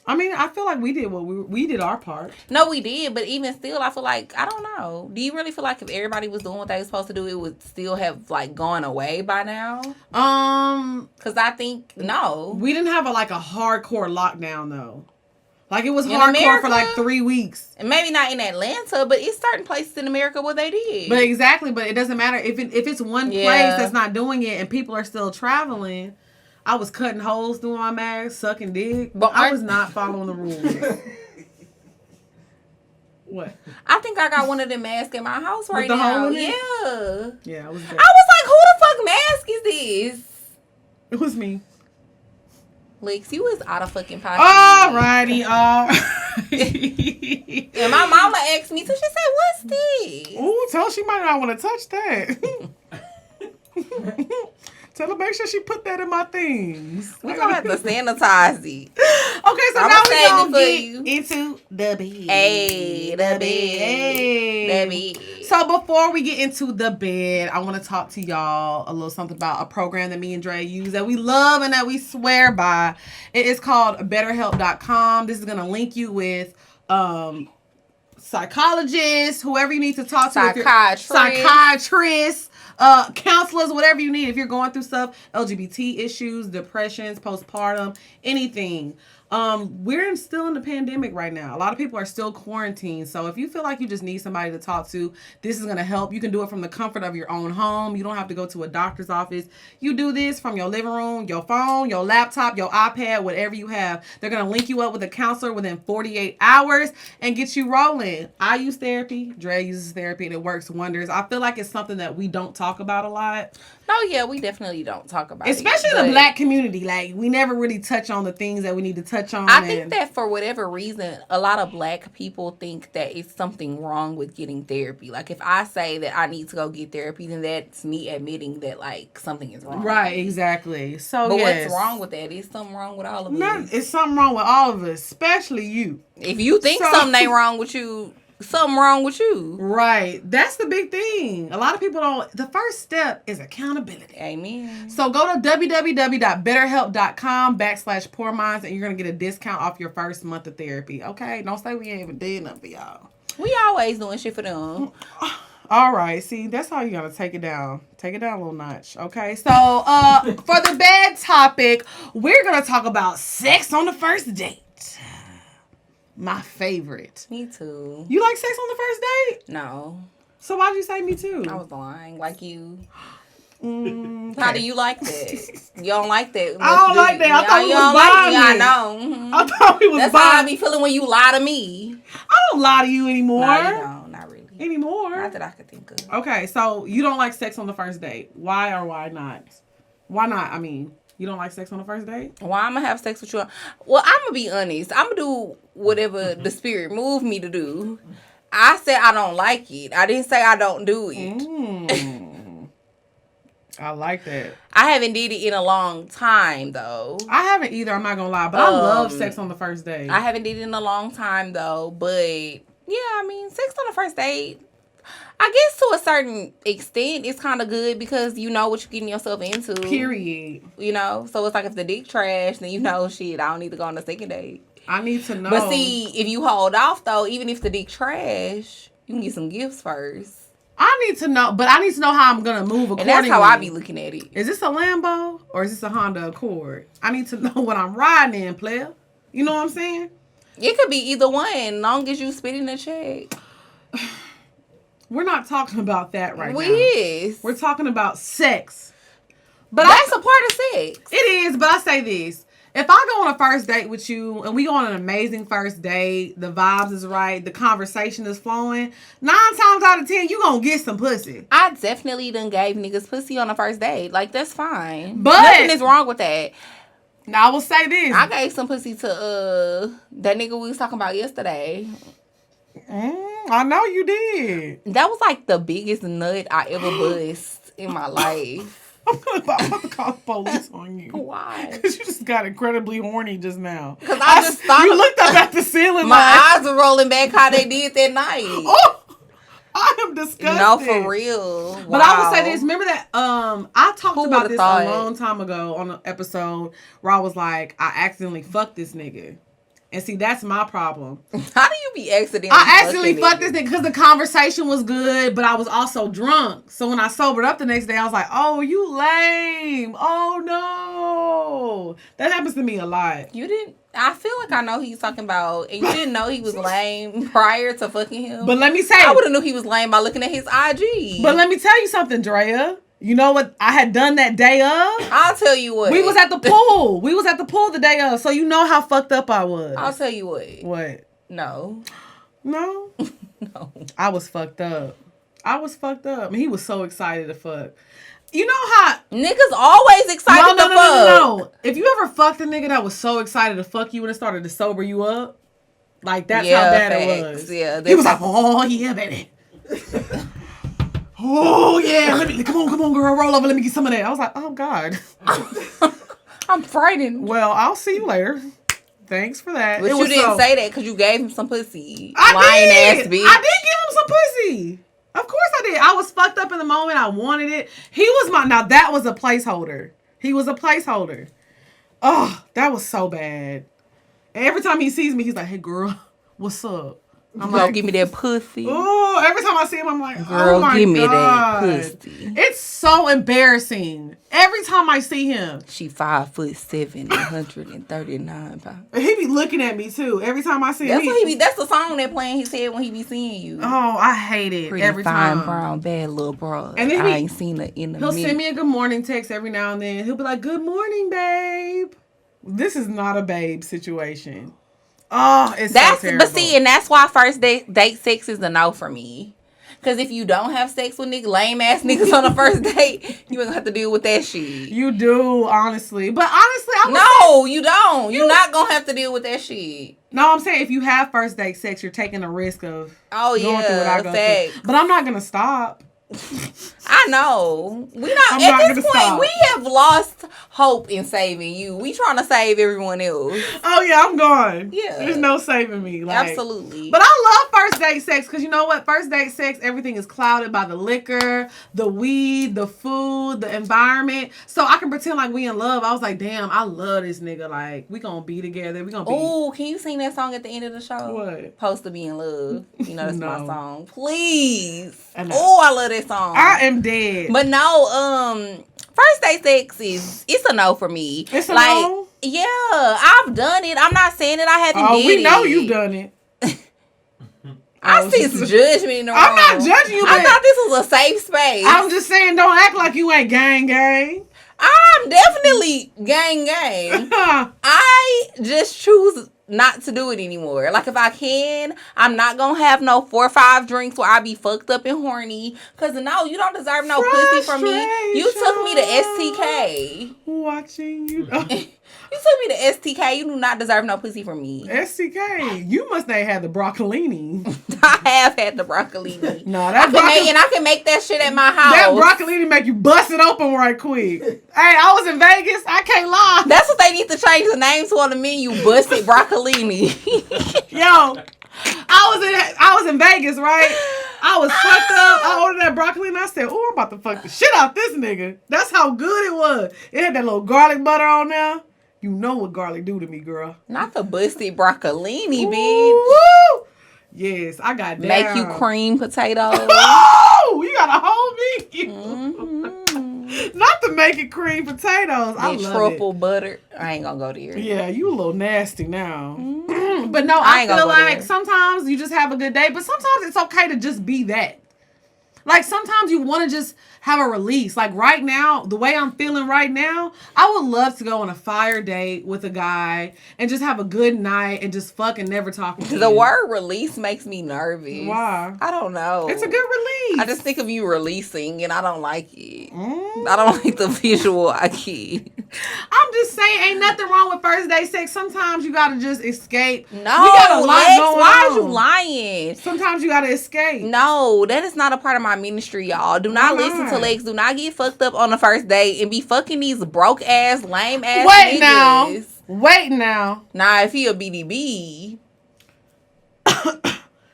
I mean, I feel like we did we did our part. No, we did, but even still, I feel like, I don't know. Do you really feel like if everybody was doing what they were supposed to do, it would still have, like, gone away by now? Because I think, no. We didn't have a hardcore lockdown, though. Like, it was hardcore America, for, like, 3 weeks. And maybe not in Atlanta, but it's certain places in America where they did. But exactly, but it doesn't matter. If it's one place that's not doing it and people are still traveling... I was cutting holes through my mask, sucking dick. But I was not following the rules. What? I think I got one of them masks in my house right now. Yeah. Yeah, I was there. I was like, who the fuck mask is this? It was me. Lex, you was out of fucking pocket. Alrighty. And my mama asked me, so she said, what's this? Ooh, tell her she might not want to touch that. Tell her make sure she put that in my things. We're going to have to sanitize it. Okay, Okay, so I'ma now save it we for gonna you. get into the bed. Hey, the bed. Hey. The bed. So before we get into the bed, I want to talk to y'all a little something about a program that me and Dre use that we love and that we swear by. It is called BetterHelp.com. This is gonna link you with psychologists, whoever you need to talk to. Psychiatrists. Counselors, whatever you need. If you're going through stuff, LGBT issues, depressions, postpartum, anything. We're still in the pandemic right now. A lot of people are still quarantined. So if you feel like you just need somebody to talk to, this is going to help. You can do it from the comfort of your own home. You don't have to go to a doctor's office. You do this from your living room, your phone, your laptop, your iPad, whatever you have. They're going to link you up with a counselor within 48 hours and get you rolling. I use therapy. Dre uses therapy, and it works wonders. I feel like it's something that we don't talk about a lot. Oh, yeah, we definitely don't talk about Especially it. the black community. Like, we never really touch on the things that we need to touch on. I think that for whatever reason, a lot of black people think that it's something wrong with getting therapy. Like, if I say that I need to go get therapy, then that's me admitting that, like, something is wrong. Right, exactly. So, but yes. what's wrong with that? Is something wrong with all of us? It's something wrong with all of us, especially you. If you think something ain't wrong with you, something wrong with you. Right. That's the big thing. A lot of people don't. The first step is accountability. Amen. So go to www.betterhelp.com/poorminds and you're going to get a discount off your first month of therapy. Okay? Don't say we ain't even did nothing for y'all. We always doing shit for them. All right. See, that's how you got to take it down. Take it down a little notch. Okay? So for the bed topic, we're going to talk about sex on the first date. My favorite. Me too. You like sex on the first date? No. So why'd you say me too? I was lying. Like you. Okay. How do you like that? You don't like that. I don't like that. I thought we was buying I it. know. Mm-hmm. I thought we was That's buying. how I be feeling when you lie to me. I don't lie to you anymore. No, you don't. Not really. Anymore. Not that I could think of. Okay, so you don't like sex on the first date. Why or why not? Why not? I mean, you don't like sex on the first date? Why I'm gonna have sex with you? Well, I'm gonna be honest. I'm gonna do whatever the spirit moved me to do. I said I don't like it. I didn't say I don't do it. I like that. I haven't did it in a long time though. I haven't either. I'm not gonna lie, but I love sex on the first date. I haven't did it in a long time though, but yeah, I mean, sex on the first date. I guess to a certain extent, it's kind of good because you know what you're getting yourself into. Period. You know? So it's like if the dick trash, then you know, shit, I don't need to go on a second date. I need to know. But see, if you hold off, though, even if the dick trash, you can get some gifts first. I need to know, but I need to know how I'm going to move accordingly. And that's how I be looking at it. Is this a Lambo or is this a Honda Accord? I need to know what I'm riding in, player. You know what I'm saying? It could be either one, long as you spit in a check. We're not talking about that right now. We is. We're talking about sex. But that's a part of sex. It is, but I say this. If I go on a first date with you and we go on an amazing first date, the vibes is right, the conversation is flowing, 9 times out of 10, you gonna get some pussy. I definitely done gave niggas pussy on a first date. Like, that's fine. But nothing is wrong with that. Now, I will say this. I gave some pussy to that nigga we was talking about yesterday. I know you did. That was like the biggest nut I ever bust in my life. I'm about to call the police on you. Why? Because you just got incredibly horny just now. Because I just thought you looked up at the ceiling. My eyes were rolling back how they did that night. Oh, I am disgusted. No, for real. Wow. But I would say this. Remember that I talked about this a long time ago on an episode where I was like, I accidentally fucked this nigga. And see, that's my problem. How do you be accidentally fucked this nigga because the conversation was good, but I was also drunk. So when I sobered up the next day, I was like, oh, you lame. Oh, no. That happens to me a lot. You didn't. I feel like I know who you're talking about. And you didn't know he was lame prior to fucking him. But let me say. I would have knew he was lame by looking at his IG. But let me tell you something, Drea. You know what I had done that day of? I'll tell you what. We was at the pool. We was at the pool the day of. So you know how fucked up I was. I'll tell you what. What? No. No? No. I was fucked up. I mean, he was so excited to fuck. You know how... Niggas always excited to fuck. No. If you ever fucked a nigga that was so excited to fuck you and it started to sober you up, like that's how bad it was. Yeah, he was like, oh, yeah, baby. Oh, yeah, come on, girl, roll over, let me get some of that. I was like, oh, God. I'm frightened. Well, I'll see you later. Thanks for that. But you didn't say that because you gave him some pussy. I Lying did. ass bitch. I did give him some pussy. Of course I did. I was fucked up in the moment. I wanted it. He was now that was a placeholder. He was a placeholder. Oh, that was so bad. Every time he sees me, he's like, hey, girl, what's up? I'm like, give me that pussy. Oh, every time I see him, I'm like, girl, oh my give me God. that pussy. It's so embarrassing. Every time I see him. She 5'7", 139 pounds. He be looking at me too. Every time I see him. That's what he be. That's the song that playing his head when he be seeing you. Oh, I hate it. Pretty every fine, time. brown, bad little bro. And then I ain't seen her in a minute. He'll send me a good morning text every now and then. He'll be like, good morning, babe. This is not a babe situation. Oh, it's so terrible. But see, and that's why first date sex is a no for me. Because if you don't have sex with lame ass niggas on the first date, you ain't gonna have to deal with that shit. You do, honestly. But honestly, you don't. You're not gonna have to deal with that shit. No, I'm saying if you have first date sex, you're taking a risk of going through what I go through. But I'm not gonna stop. I know. At this point, we have lost hope in saving you. We trying to save everyone else. Oh yeah, I'm gone. Yeah. There's no saving me. Absolutely. But I love first date sex because you know what? First date sex, everything is clouded by the liquor, the weed, the food, the environment. So I can pretend like we in love. I was like, damn, I love this nigga. Like, we gonna be together. We gonna be. Oh, can you sing that song at the end of the show? What? Supposed to be in love. You know, that's No. my song. Please. Oh, I love that song. I am dead. But no, first date sex it's a no for me. It's a no? Yeah, I've done it. I'm not saying that I haven't did it. We know you've done it. I sense judgment in the room. I'm not judging you, but I thought this was a safe space. I'm just saying, don't act like you ain't gang. I'm definitely gang. I just choose not to do it anymore. Like, if I can, I'm not gonna have no 4 or 5 drinks where I be fucked up and horny. Cause no, you don't deserve no pussy from me. You took me to STK. Watching you. You took me to STK. You do not deserve no pussy from me. STK. You must ain't had the broccolini. I have had the broccolini. No, I can make that shit at my house. That broccolini make you bust it open right quick. Hey, I was in Vegas. I can't lie. That's what they need to change the name to on the menu. Busted broccolini. Yo, I was in Vegas, right? I was fucked up. I ordered that broccoli and I said, "Oh, I'm about to fuck the shit out this nigga." That's how good it was. It had that little garlic butter on there. You know what garlic do to me, girl. Not the busted broccolini, bitch. Woo! Yes, I got down. Make you cream potatoes. Oh, you got a whole menu. Mm-hmm. Not to make it cream potatoes. I love truffle butter. I ain't gonna go there. Yeah, you a little nasty now. Mm-hmm. But no, I feel like there. sometimes you just have a good day, but sometimes it's okay to just be that. Like, sometimes you want to just have a release. Like, right now, the way I'm feeling right now, I would love to go on a fire date with a guy and just have a good night and just fucking never talk again. The word release makes me nervous. Why? I don't know. It's a good release. I just think of you releasing and I don't like it. I don't like the visual I get. I'm just saying, ain't nothing wrong with first date sex. Sometimes you gotta just escape. No, we got a lot Lex, going why on. are you lying? Sometimes you gotta escape. No, that is not a part of my ministry, y'all. Do not listen to Lex. Do not get fucked up on the first date and be fucking these broke ass, lame ass niggas. Wait now. Nah, if he a BDB.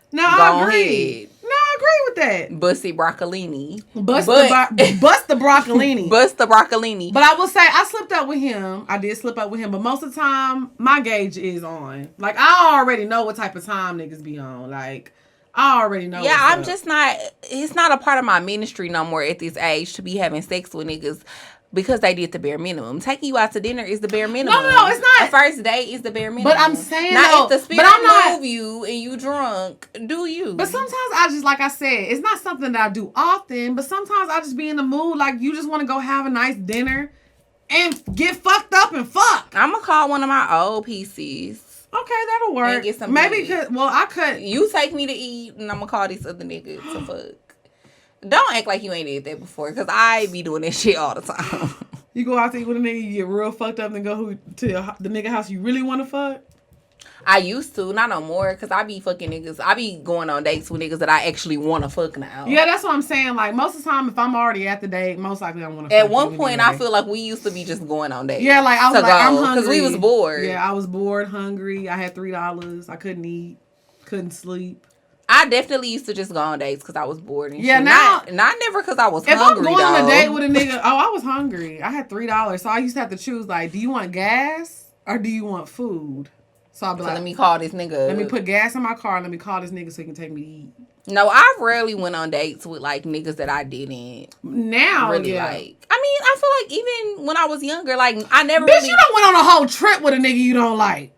No, I agree. No, I agree with that. Busty broccolini. Bust the broccolini. Bust the broccolini. But I will say, I slipped up with him. I did slip up with him. But most of the time, my gauge is on. Like, I already know what type of time niggas be on. Like, I already know. Yeah, I'm just not. It's not a part of my ministry no more at this age to be having sex with niggas because they did the bare minimum. Taking you out to dinner is the bare minimum. No, it's not. A first date is the bare minimum. But I'm saying, not though, if the spirit move you and you drunk, do you? But sometimes I just, like I said, it's not something that I do often. But sometimes I just be in the mood, like you just want to go have a nice dinner and get fucked up and fuck. I'm gonna call one of my old PCs. Okay, that'll work. And get some maybe food. I could. You take me to eat, and I'm gonna call this other nigga to fuck. Don't act like you ain't did that before, because I be doing that shit all the time. You go out to eat with a nigga, you get real fucked up, and go to the nigga house you really want to fuck? I used to, not no more, because I be fucking niggas. I be going on dates with niggas that I actually want to fuck now. Yeah, that's what I'm saying. Like, most of the time, if I'm already at the date, most likely I want to fuck. At one point, I feel like we used to be just going on dates. Yeah, like, I was like, I'm hungry. Because we was bored. Yeah, I was bored, hungry. I had $3. I couldn't eat, couldn't sleep. I definitely used to just go on dates because I was bored and shit. Now, not never because I was hungry, if I'm going on a date with a nigga, I was hungry. I had $3. So I used to have to choose, like, do you want gas or do you want food? So I'll be like, let me call this nigga. Let me put gas in my car and let me call this nigga so he can take me to eat. No, I rarely went on dates with, like, niggas that I didn't now really like. I mean, I feel like even when I was younger, like, I never Bitch, you don't went on a whole trip with a nigga you don't like.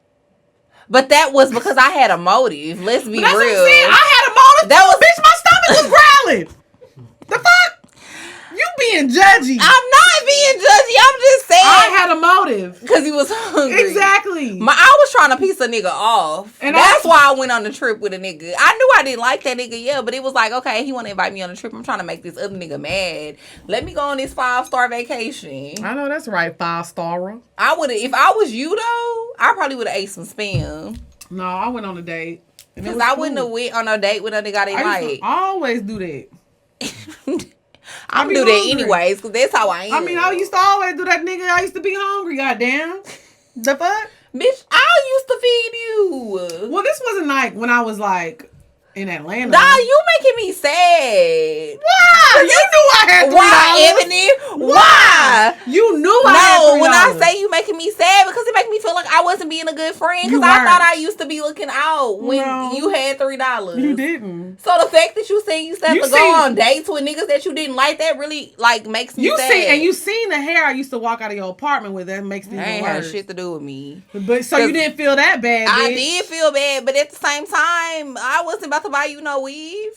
But that was because I had a motive. Let's be real. What I'm saying. I had a motive. That was, bitch, my stomach was growling. The fuck? You being judgy. I'm not being judgy. I'm just saying. I had a motive. Because he was hungry. Exactly. I was trying to piece a nigga off. And that's why I went on the trip with a nigga. I knew I didn't like that nigga, yeah. But it was like, okay, he want to invite me on a trip. I'm trying to make this other nigga mad. Let me go on this 5-star vacation. I know that's right, 5-star. I would have, if I was you though, I probably would have ate some Spam. No, I went on a date. Because I wouldn't have went on a date with a nigga I didn't like. I always do that. I do that anyways, because that's how I am. I mean, I used to always do that, nigga. I used to be hungry, goddamn. The fuck? Bitch, I used to feed you. Well, this wasn't like when I was like in Atlanta. Nah, you making me sad. Why? You knew I had $3. Why, Ebony? Why? You knew I had $3. No, when I say you making me sad, because it make me feel like I wasn't being a good friend. Because I thought I used to be looking out when you had $3. You didn't. So the fact that you saying you used to go on dates with niggas that you didn't like, that really like makes me sad. You seen the hair I used to walk out of your apartment with. That makes me even worse. Ain't had shit to do with me. But so you didn't feel that bad, bitch. I did feel bad, but at the same time, I wasn't about to buy you no weave.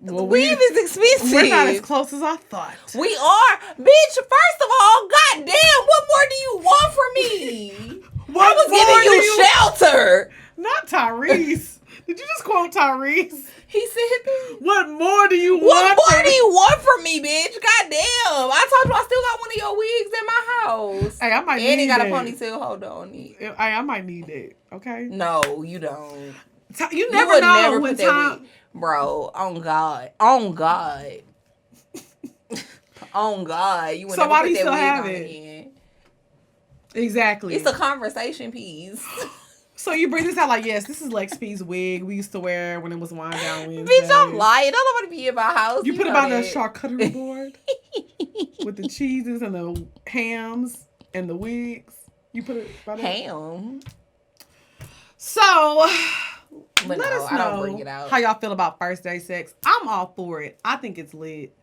Well, weave is expensive. We're not as close as I thought. We are. Bitch, first of all, goddamn, what more do you want from me? I was giving you shelter. Not Tyrese. Did you just quote Tyrese? He said, what more do you want? What more do you want from me, bitch? Goddamn. I told you I still got one of your wigs in my house. Hey, I might need that. And it got a ponytail holder on it. Hey, I might need that, okay? No, you don't. You never know never when put that wig. Bro, on God. On God. On God. You would so never why put do you that still wig have on it? again. Exactly. It's a conversation piece. So you bring this out like, yes, this is Lex P's wig we used to wear when it was Wine Down Wednesday. Bitch, I'm lying. Don't nobody be in my house. You put it on the charcuterie board with the cheeses and the hams and the wigs. You put it by that? Ham. So but let no, us I don't know bring it out. how y'all feel about first day sex. I'm all for it. I think it's lit.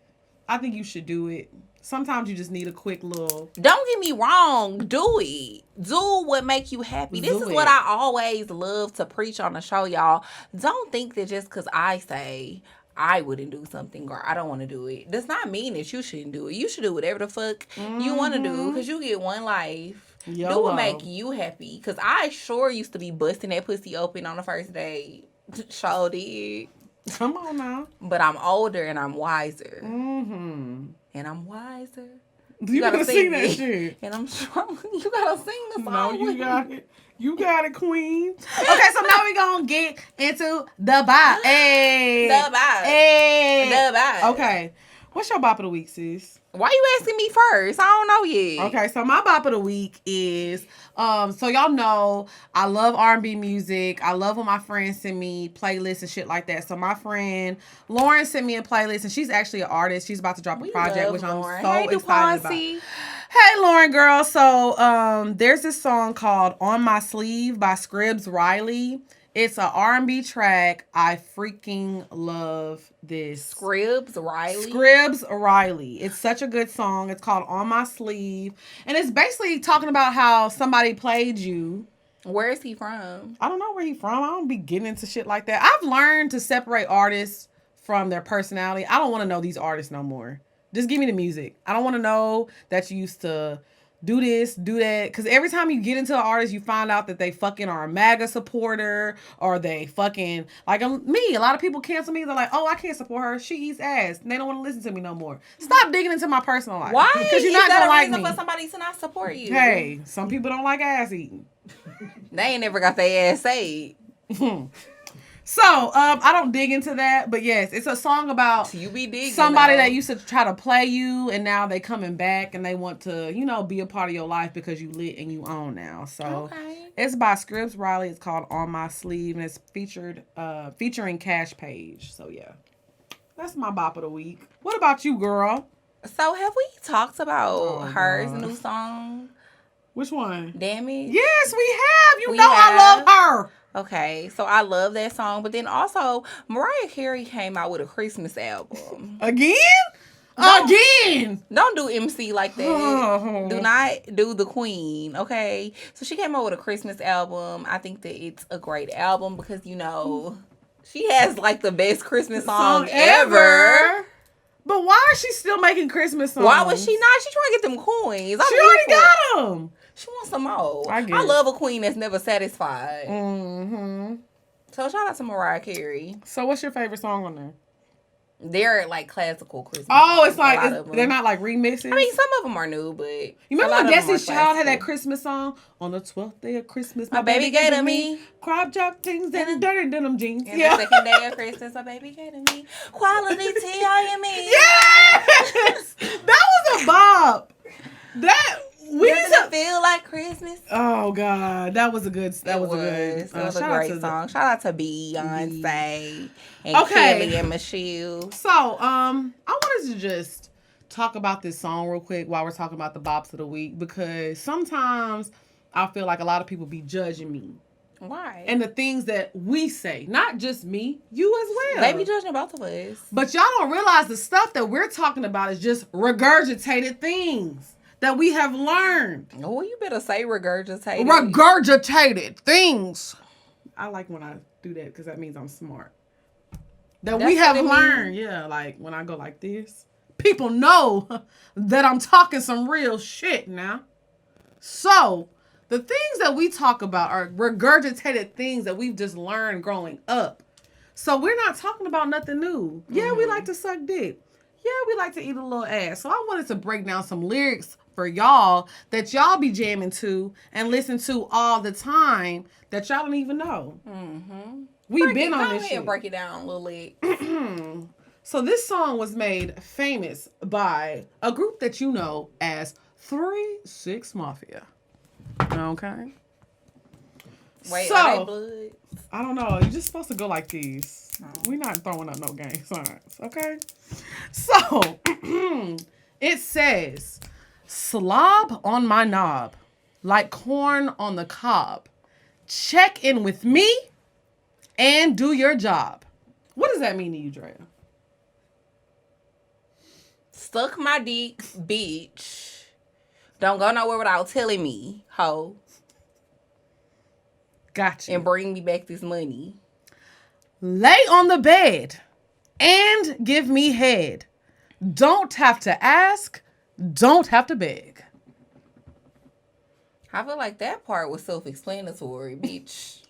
I think you should do it. Sometimes you just need a quick little... Don't get me wrong. Do it. Do what make you happy. This is what I always love to preach on the show, y'all. Don't think that just because I say I wouldn't do something or I don't want to do it does not mean that you shouldn't do it. You should do whatever the fuck you want to do because you get one life. YOLO. Do what make you happy. Because I sure used to be busting that pussy open on the first date. Sure did. Come on now. But I'm older and I'm wiser. Mm-hmm. And I'm wiser. You gotta sing that shit. And I'm strong. You gotta sing the song. No, you got it. You got it, queen. Okay, so now we're gonna get into the bop. Hey. The bop. Hey. The bop. Okay. What's your bop of the week, sis? Why you asking me first? I don't know yet. Okay, so my bop of the week is, so y'all know I love R&B music. I love when my friends send me playlists and shit like that. So my friend Lauren sent me a playlist, and she's actually an artist. She's about to drop a project, which Lauren. I'm so excited about. Hey, Lauren, girl. So there's this song called "On My Sleeve" by Scribs Riley. It's an R&B track. I freaking love this. Scribs Riley? Scribs Riley. It's such a good song. It's called On My Sleeve. And it's basically talking about how somebody played you. Where is he from? I don't know where he's from. I don't be getting into shit like that. I've learned to separate artists from their personality. I don't want to know these artists no more. Just give me the music. I don't want to know that you used to do this, do that. Because every time you get into an artist, you find out that they fucking are a MAGA supporter or they fucking, like me. A lot of people cancel me. They're like, oh, I can't support her. She eats ass. And they don't want to listen to me no more. Stop digging into my personal life. Why? Because you're not going to like me. For somebody to not support you? Hey, some people don't like ass eating. They ain't never got their ass saved. So, I don't dig into that, but yes, it's a song about You be digging somebody though. that used to try to play you, and now they coming back and they want to, be a part of your life because you lit and you own now. So, It's by Scripps Riley. It's called On My Sleeve, and it's featuring Cash Page. So yeah, that's my bop of the week. What about you, girl? So have we talked about her new song? Which one? Damage? Yes, we have. I love her. Okay, so I love that song. But then also, Mariah Carey came out with a Christmas album. Again? Don't do MC like that. Do not do the Queen, okay? So she came out with a Christmas album. I think that it's a great album because, she has like the best Christmas song ever. But why is she still making Christmas songs? Why was she not? She trying to get them coins. She already got them. She wants some more. I love a queen that's never satisfied. Mm-hmm. So shout out to Mariah Carey. So what's your favorite song on there? They're like classical Christmas. Oh, it's like they're not like remixes. I mean, some of them are new, but you remember when Destiny's Child had that Christmas song on the 12th day of Christmas? My baby gave to me crop top things and dirty denim jeans. And the second day of Christmas, my baby gave to me quality T.I.M.E. Yes, that was a bop. Doesn't it feel like Christmas? Oh God, that was a great song. Shout out to Beyonce and Kelly and Michelle. So, I wanted to just talk about this song real quick while we're talking about the bops of the week, because sometimes I feel like a lot of people be judging me. Why? And the things that we say, not just me, you as well. They be judging both of us. But y'all don't realize the stuff that we're talking about is just regurgitated things that we have learned. Oh, you better say regurgitated. Regurgitated things. I like when I do that because that means I'm smart. That's we have learned. Yeah, like when I go like this, people know that I'm talking some real shit now. So, the things that we talk about are regurgitated things that we've just learned growing up. So, we're not talking about nothing new. Yeah, we like to suck dick. Yeah, we like to eat a little ass. So, I wanted to break down some lyrics for y'all that y'all be jamming to and listen to all the time that y'all don't even know. Mm-hmm. We've been on this shit. Break it down a little bit. So this song was made famous by a group that you know as 3-6 Mafia. Okay. Wait, so, are they blood? I don't know. You're just supposed to go like these. No. We're not throwing up no gang signs, okay? So, it says, slob on my knob, like corn on the cob. Check in with me and do your job. What does that mean to you, Drea? Suck my dick, bitch. Don't go nowhere without telling me, ho. Gotcha. And bring me back this money. Lay on the bed and give me head. Don't have to ask. Don't have to beg. I feel like that part was self-explanatory, bitch.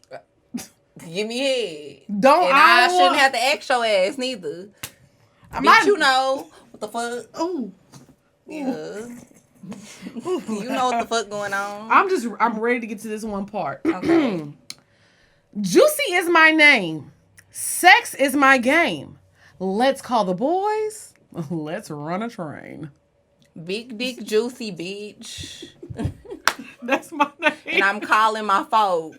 Give me head. I shouldn't have to ask your ass neither. Bitch, you know what the fuck? Oh. Yeah. You know what the fuck going on. I'm ready to get to this one part. Okay. Juicy is my name. Sex is my game. Let's call the boys. Let's run a train. Big dick juicy bitch. That's my name. And I'm calling my folks.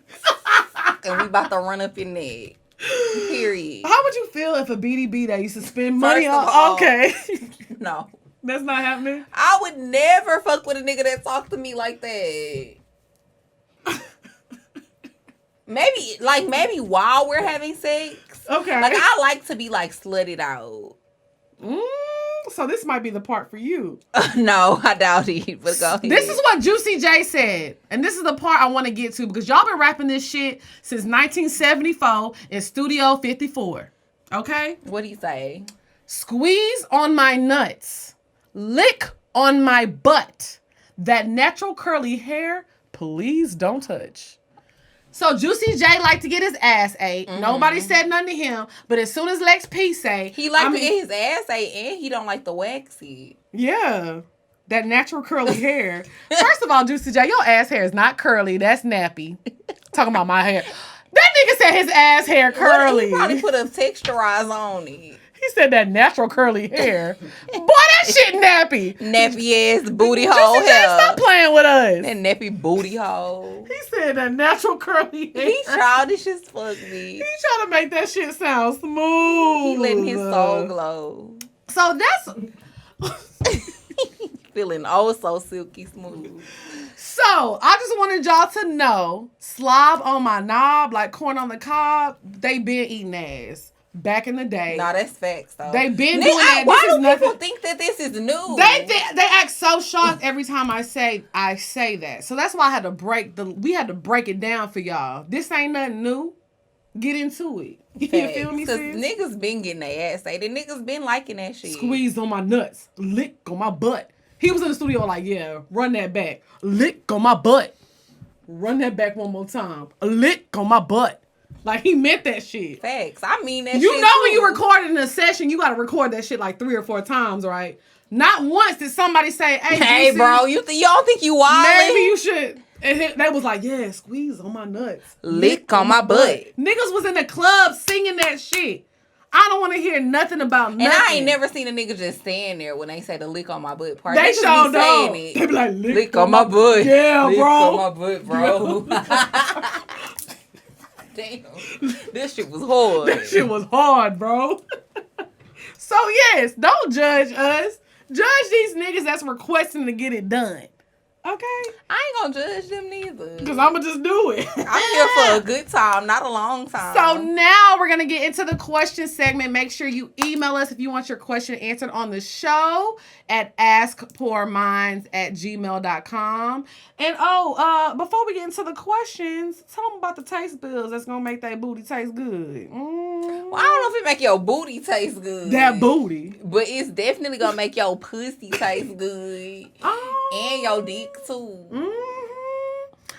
And we about to run up in there. Period. How would you feel if a BDB that used to spend money on? Okay. No. That's not happening? I would never fuck with a nigga that talked to me like that. Maybe while we're having sex. Okay. Like, I like to be, like, slutted out. So this might be the part for you. No, I doubt it. But go ahead. This is what Juicy J said. And this is the part I want to get to because y'all been rapping this shit since 1974 in Studio 54. Okay? What do you say? Squeeze on my nuts. Lick on my butt. That natural curly hair, please don't touch. So Juicy J like to get his ass ate. Mm-hmm. Nobody said nothing to him. But as soon as Lex P say... He like to get his ass ate and he don't like the waxy. Yeah. that natural curly hair. First of all, Juicy J, your ass hair is not curly. That's nappy. Talking about my hair. That nigga said his ass hair curly. He probably put a texturize on it. He said that natural curly hair. Boy, that shit nappy. Nappy ass booty hole Juicy J, hair. stop playing with us. That nappy booty hole. He said that natural curly hair. He childish as fuck, me. He trying to make that shit sound smooth. He letting his soul glow. So that's... Feeling oh so silky smooth. So, I just wanted y'all to know, slob on my knob, like corn on the cob, they been eating ass. Back in the day. Nah, that's facts, though. They been doing that. Why do people think that this is new? They act so shocked every time I say that. So that's why I had to we had to break it down for y'all. This ain't nothing new. Get into it. You feel me, sis? Because niggas been getting their ass ate. The niggas been liking that shit. Squeeze on my nuts. Lick on my butt. He was in the studio like, yeah, run that back. Lick on my butt. Run that back one more time. Lick on my butt. Like, he meant that shit. Facts. I mean that shit. You know when you recorded in a session, you got to record that shit like 3 or 4 times, right? Not once did somebody say, hey, bro, you don't think you wild? Maybe you should. And they was like, yeah, squeeze on my nuts. Lick on my butt. Niggas was in the club singing that shit. I don't want to hear nothing about nothing. And I ain't never seen a nigga just stand there when they say the lick on my butt part. They sure don't. They be like, lick on my butt. Yeah, lick bro. Lick on my butt, bro. Damn. This shit was hard. That shit was hard, bro. So, yes, don't judge us. Judge these niggas that's requesting to get it done. Okay? I ain't gonna judge them neither. Because I'm going to just do it. I'm here for a good time, not a long time. So now we're going to get into the question segment. Make sure you email us if you want your question answered on the show at askpoorminds@gmail.com. And before we get into the questions, tell them about the taste bills that's going to make that booty taste good. Well, I don't know if it make your booty taste good. That booty. But it's definitely going to make your pussy taste good. And your dick too.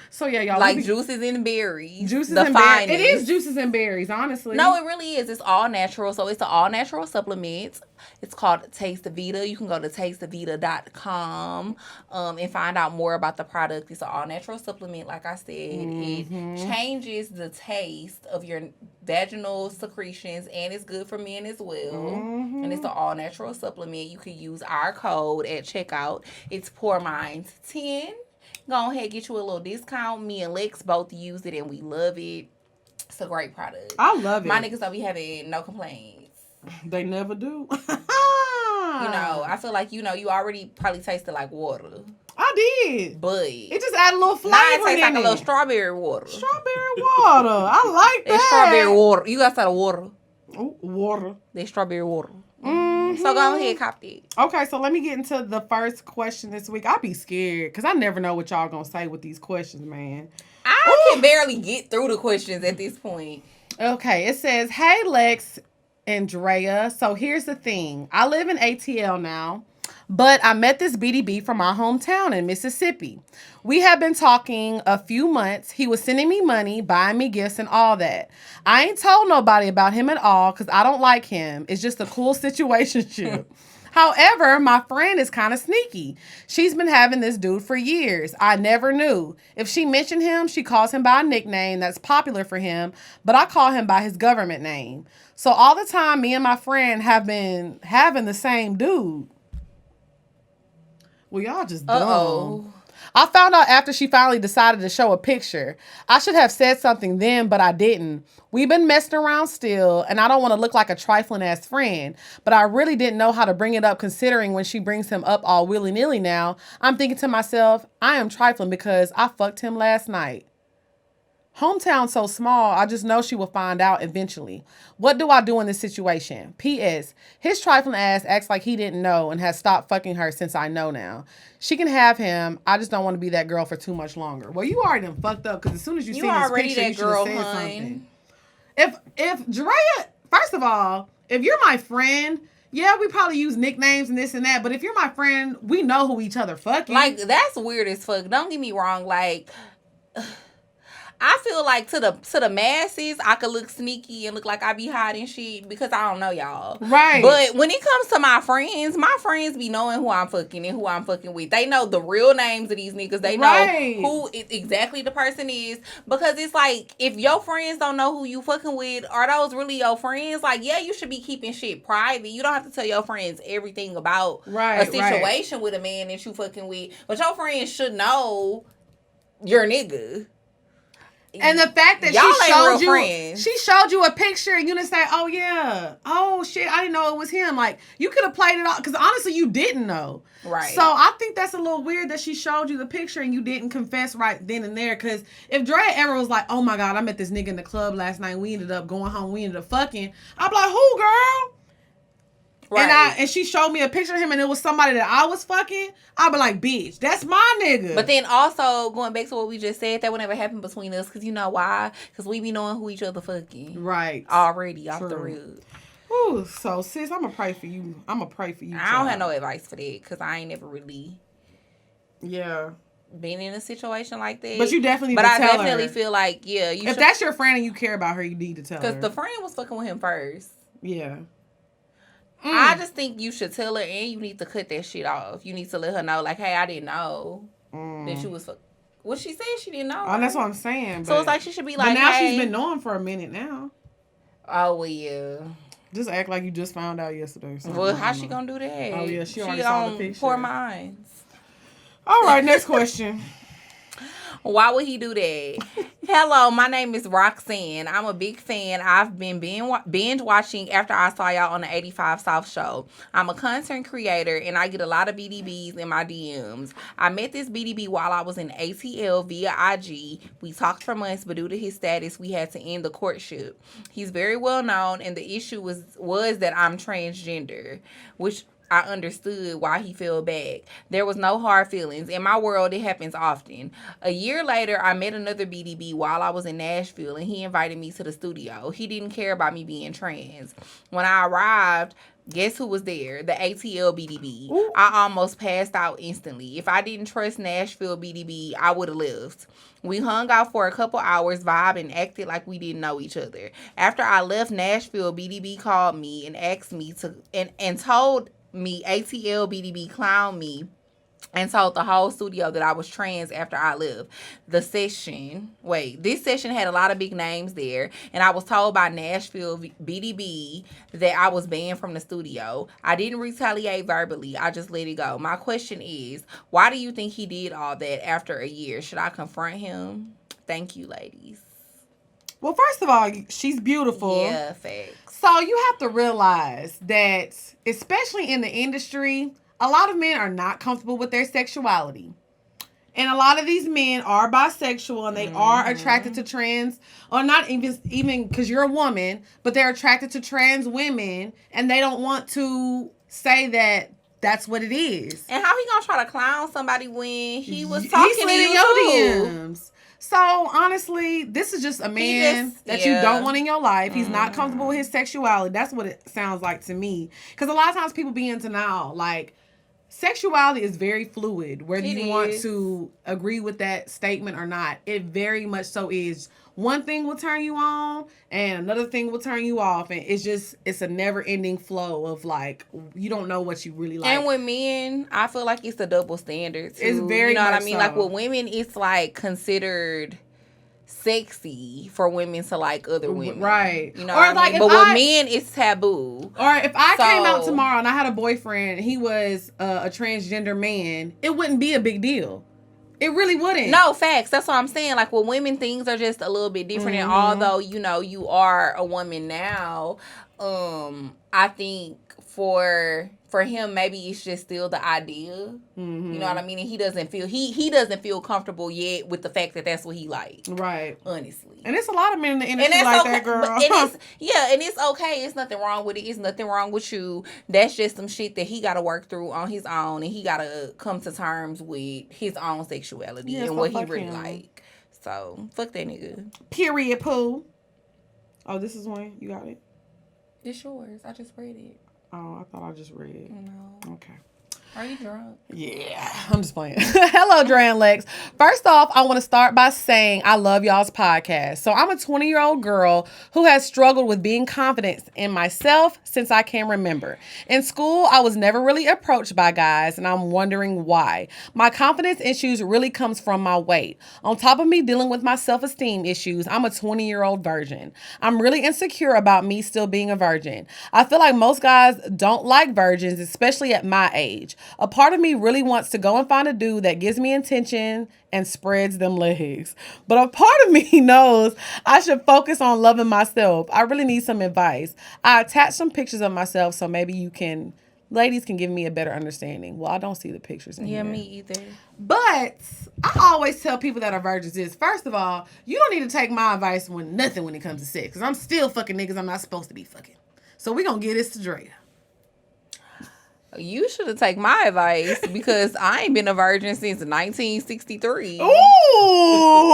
So yeah, y'all. Like juices and berries. Juices and berries. It is juices and berries, honestly. No, it really is. It's all natural. So it's an all natural supplement. It's called Taste Veda. You can go to tasteveda.com and find out more about the product. It's an all natural supplement, like I said. It changes the taste of your vaginal secretions, and it's good for men as well. And it's an all natural supplement. You can use our code at checkout. It's Poor Minds 10. Go ahead, get you a little discount. Me and Lex both use it, and we love it. It's a great product. I love it. My niggas don't be having no complaints. They never do. I feel like, you already probably tasted like water. I did. But it just added a little flavor. Now it tastes like a little strawberry water. Strawberry water. I like that. It's strawberry water. You got some water. Oh, water. It's strawberry water. So go ahead, cop it. Okay, so let me get into the first question this week. I be scared because I never know what y'all gonna say with these questions, man. I can barely get through the questions at this point. Okay, it says, hey, Lex and Drea. So here's the thing. I live in ATL now, but I met this BDB from my hometown in Mississippi. We have been talking a few months. He was sending me money, buying me gifts and all that. I ain't told nobody about him at all because I don't like him. It's just a cool situationship. However, my friend is kind of sneaky. She's been having this dude for years. I never knew. If she mentioned him, she calls him by a nickname that's popular for him, but I call him by his government name. So all the time, me and my friend have been having the same dude. Well, y'all just dumb. I found out after she finally decided to show a picture. I should have said something then, but I didn't. We've been messing around still, and I don't want to look like a trifling ass friend, but I really didn't know how to bring it up considering when she brings him up all willy-nilly now, I'm thinking to myself, I am trifling because I fucked him last night. Hometown so small, I just know she will find out eventually. What do I do in this situation? P.S. His trifling ass acts like he didn't know and has stopped fucking her since I know now. She can have him. I just don't want to be that girl for too much longer. Well, you already done fucked up because as soon as you see this picture, you should have said something. If Drea, first of all, if you're my friend, yeah, we probably use nicknames and this and that, but if you're my friend, we know who each other fucking. Like, that's weird as fuck. Don't get me wrong. Like, I feel like to the masses, I could look sneaky and look like I be hiding shit because I don't know y'all. Right. But when it comes to my friends be knowing who I'm fucking and who I'm fucking with. They know the real names of these niggas. They know who exactly the person is. Because it's like, if your friends don't know who you fucking with, are those really your friends? Like, yeah, you should be keeping shit private. You don't have to tell your friends everything about a situation with a man that you fucking with. But your friends should know your nigga. And the fact that she showed you a picture and you didn't say, oh yeah, oh shit, I didn't know it was him. Like, you could have played it off, because honestly you didn't know. Right. So I think that's a little weird that she showed you the picture and you didn't confess right then and there. Because if Dre ever was like, oh my God, I met this nigga in the club last night, we ended up going home, we ended up fucking, I'd be like, who, girl? Right. And she showed me a picture of him and it was somebody that I was fucking, I'd be like, bitch, that's my nigga. But then also, going back to what we just said, that would never happen between us, because you know why? Because we be knowing who each other fucking. Right. Already off the rib. Ooh, so sis, I'm going to pray for you. I don't have no advice for that, because I ain't never really... Yeah. Been in a situation like that. But you definitely need to tell her. But I definitely feel like, yeah, you if that's your friend and you care about her, you need to tell her. Because the friend was fucking with him first. Yeah. I just think you should tell her, and you need to cut that shit off. You need to let her know, like, hey, I didn't know that you was Well, she said she didn't know. Oh, that's what I'm saying. So it's like she should be like, but now she's been knowing for a minute now. Oh, well, yeah. Just act like you just found out yesterday. Well, how she gonna do that? Oh, yeah, she already saw the picture. Poor minds. All right, next question. Why would he do that? Hello, my name is Roxanne. I'm a big fan. I've been binge watching after I saw y'all on the 85 South show. I'm a content creator and I get a lot of BDBs in my DMs. I met this BDB while I was in ATL via IG. We talked for months, but due to his status, we had to end the courtship. He's very well known, and the issue was that I'm transgender, which I understood why he felt bad. There was no hard feelings. In my world, it happens often. A year later, I met another BDB while I was in Nashville, and he invited me to the studio. He didn't care about me being trans. When I arrived, guess who was there? The ATL BDB. Ooh. I almost passed out instantly. If I didn't trust Nashville BDB, I would have left. We hung out for a couple hours, vibed, and acted like we didn't know each other. After I left Nashville, BDB called me and asked me to, and told me ATL BDB clowned me and told the whole studio that I was trans after I left. This session had a lot of big names there, and I was told by Nashville BDB that I was banned from the studio. I didn't retaliate verbally. I just let it go. My question is, why do you think he did all that after a year? Should I confront him? Thank you, ladies. Well, first of all, she's beautiful. Yeah, facts. So you have to realize that, especially in the industry, a lot of men are not comfortable with their sexuality. And a lot of these men are bisexual and they are attracted to trans, or not even because you're a woman, but they're attracted to trans women and they don't want to say that that's what it is. And how he gonna try to clown somebody when he was talking to you too? DMs. So, honestly, this is just a man that you don't want in your life. He's not comfortable with his sexuality. That's what it sounds like to me. Because a lot of times people be in denial. Like, sexuality is very fluid. Whether you want to agree with that statement or not, it very much so is. One thing will turn you on and another thing will turn you off. And it's a never-ending flow of, like, you don't know what you really like. And with men, I feel like it's a double standard, too. It's very, you know much what I mean? so. Like, with women, it's, like, considered sexy for women to like other women. Right. You know what I mean? But with men, it's taboo. Or if I came out tomorrow and I had a boyfriend, he was a transgender man, it wouldn't be a big deal. It really wouldn't. No, facts. That's what I'm saying. Like, with women, things are just a little bit different. And although, you know, you are a woman now, I think for him, maybe it's just still the idea. Mm-hmm. You know what I mean? And he doesn't feel comfortable yet with the fact that that's what he likes. Right. Honestly. And it's a lot of men in the industry like that, girl. And it's okay. It's nothing wrong with it. It's nothing wrong with you. That's just some shit that he got to work through on his own, and he got to come to terms with his own sexuality and what he really like. So, fuck that nigga. Period, poo. Oh, this is one? You got it? It's yours. I just read it. Oh, I thought I just read it. No. Okay. Are you drunk? Yeah, I'm just playing. Hello, Dre and Lex. First off, I want to start by saying I love y'all's podcast. So I'm a 20-year-old girl who has struggled with being confident in myself since I can remember. In school, I was never really approached by guys, and I'm wondering why. My confidence issues really comes from my weight. On top of me dealing with my self-esteem issues, I'm a 20-year-old virgin. I'm really insecure about me still being a virgin. I feel like most guys don't like virgins, especially at my age. A part of me really wants to go and find a dude that gives me attention and spreads them legs. But a part of me knows I should focus on loving myself. I really need some advice. I attached some pictures of myself so maybe ladies can give me a better understanding. Well, I don't see the pictures in here. Yeah, me either. But I always tell people that are virgins is, first of all, you don't need to take my advice when it comes to sex. Because I'm still fucking niggas I'm not supposed to be fucking. So we gonna get this to Drea. You should have taken my advice because I ain't been a virgin since 1963. Ooh,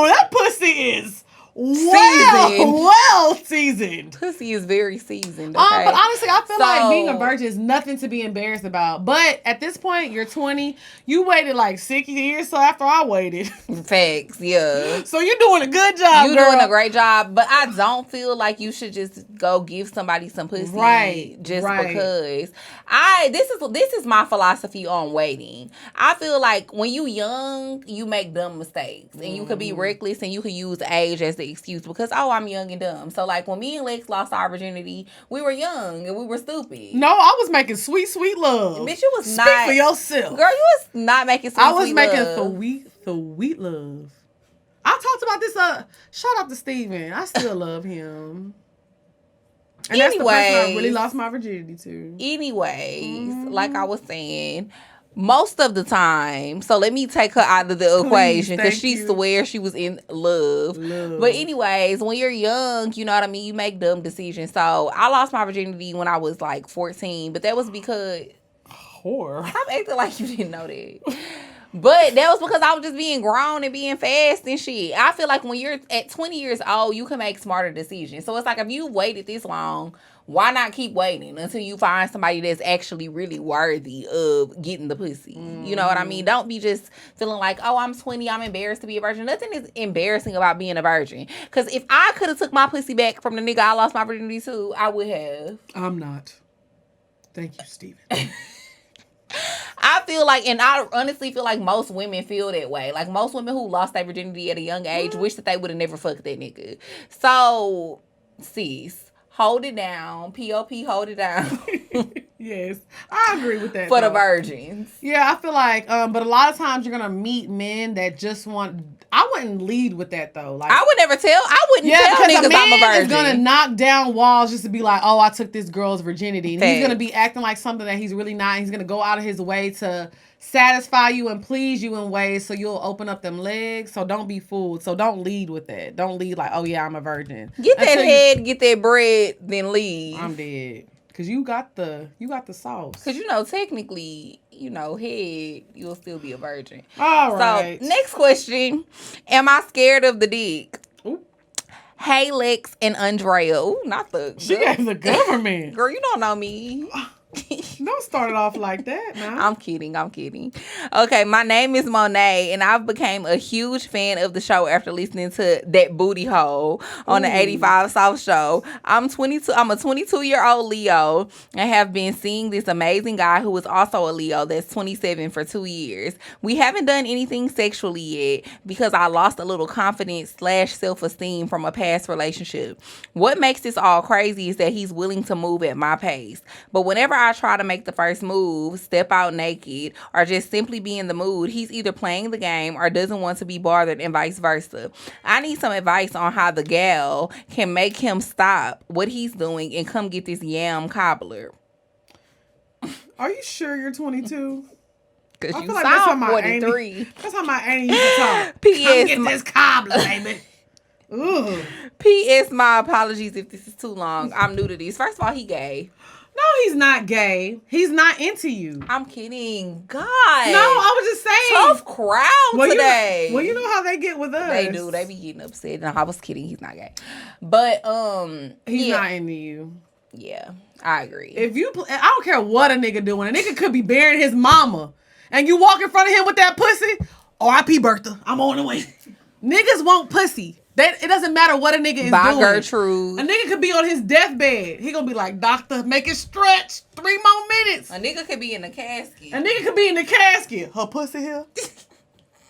that pussy is well seasoned. Pussy is very seasoned. Okay? But honestly, I feel like being a virgin is nothing to be embarrassed about. But at this point, you're 20. You waited like 6 years, so after I waited. Facts, yeah. So you're doing a good job, You're doing a great job, but I don't feel like you should just go give somebody some pussy because this is my philosophy on waiting. I feel like when you young, you make dumb mistakes and you could be reckless and you could use age as the excuse because I'm young and dumb. So like when me and Lex lost our virginity, we were young and we were stupid. No, I was making sweet, sweet love. Bitch, you was Speak for yourself. Girl, you was not making sweet, I was sweet making love. sweet love. I talked about this. Shout out to Steven. I still love him. And that's the person I really lost my virginity to. Anyways, like I was saying, most of the time, so let me take her out of the equation because she swears she was in love. But anyways, when you're young, you know what I mean? You make dumb decisions. So I lost my virginity when I was like 14, but that was because... Whore. Stop acting like you didn't know that. But that was because I was just being grown and being fast and shit. I feel like when you're at 20 years old, you can make smarter decisions. So it's like if you waited this long, why not keep waiting until you find somebody that's actually really worthy of getting the pussy? You know what I mean? Don't be just feeling like, I'm 20, I'm embarrassed to be a virgin. Nothing is embarrassing about being a virgin. Because if I could have took my pussy back from the nigga I lost my virginity to, I would have. I'm not. Thank you, Steven. I feel like, and I honestly feel like most women feel that way. Like most women who lost their virginity at a young age wish that they would have never fucked that nigga. So, sis, hold it down. P.O.P. hold it down. Yes, I agree with that. For the virgins. Yeah, I feel like, but a lot of times you're going to meet men that just want... I wouldn't lead with that, though. Like, I wouldn't tell niggas I'm a virgin. Is going to knock down walls just to be like, I took this girl's virginity. And he's going to be acting like something that he's really not. He's going to go out of his way to satisfy you and please you in ways so you'll open up them legs. So don't be fooled. So don't lead with that. Don't lead like, I'm a virgin. Get that head, get that bread, then leave. I'm dead. Because you got the sauce. Because, technically, head, you'll still be a virgin. All right. So, next question. Am I scared of the dick? Ooh. Hey, Lex and Andrea. Ooh, not the... She gave the government. Girl, you don't know me. Don't start it off like that, man. I'm kidding. Okay, my name is Monet, and I've became a huge fan of the show after listening to That Booty Hole on the 85 South show. I'm a 22-year-old Leo and have been seeing this amazing guy who is also a Leo that's 27 for 2 years. We haven't done anything sexually yet because I lost a little confidence / self-esteem from a past relationship. What makes this all crazy is that he's willing to move at my pace. But whenever I try to make the first move, step out naked, or just simply be in the mood, he's either playing the game or doesn't want to be bothered and vice versa. I need some advice on how the gal can make him stop what he's doing and come get this yam cobbler. Are you sure you're 22? Because you sound 43. That's how my auntie used to talk. P.S. Come get this cobbler, baby. Ooh. P.S. My apologies if this is too long. I'm new to these. First of all, he gay. No, he's not gay. He's not into you. I'm kidding. God. No, I was just saying. Tough crowd today. You know how they get with us. They do. They be getting upset. No, I was kidding. He's not gay. But, he's not into you. Yeah, I agree. If you, I don't care what a nigga doing. A nigga could be burying his mama, and you walk in front of him with that pussy. R.I.P. Bertha, I'm on the way. Niggas want pussy. It doesn't matter what a nigga is By doing. Gertrude. A nigga could be on his deathbed. He gonna be like, doctor, make it stretch. 3 more minutes. A nigga could be in the casket. A nigga could be in the casket. Her pussy here.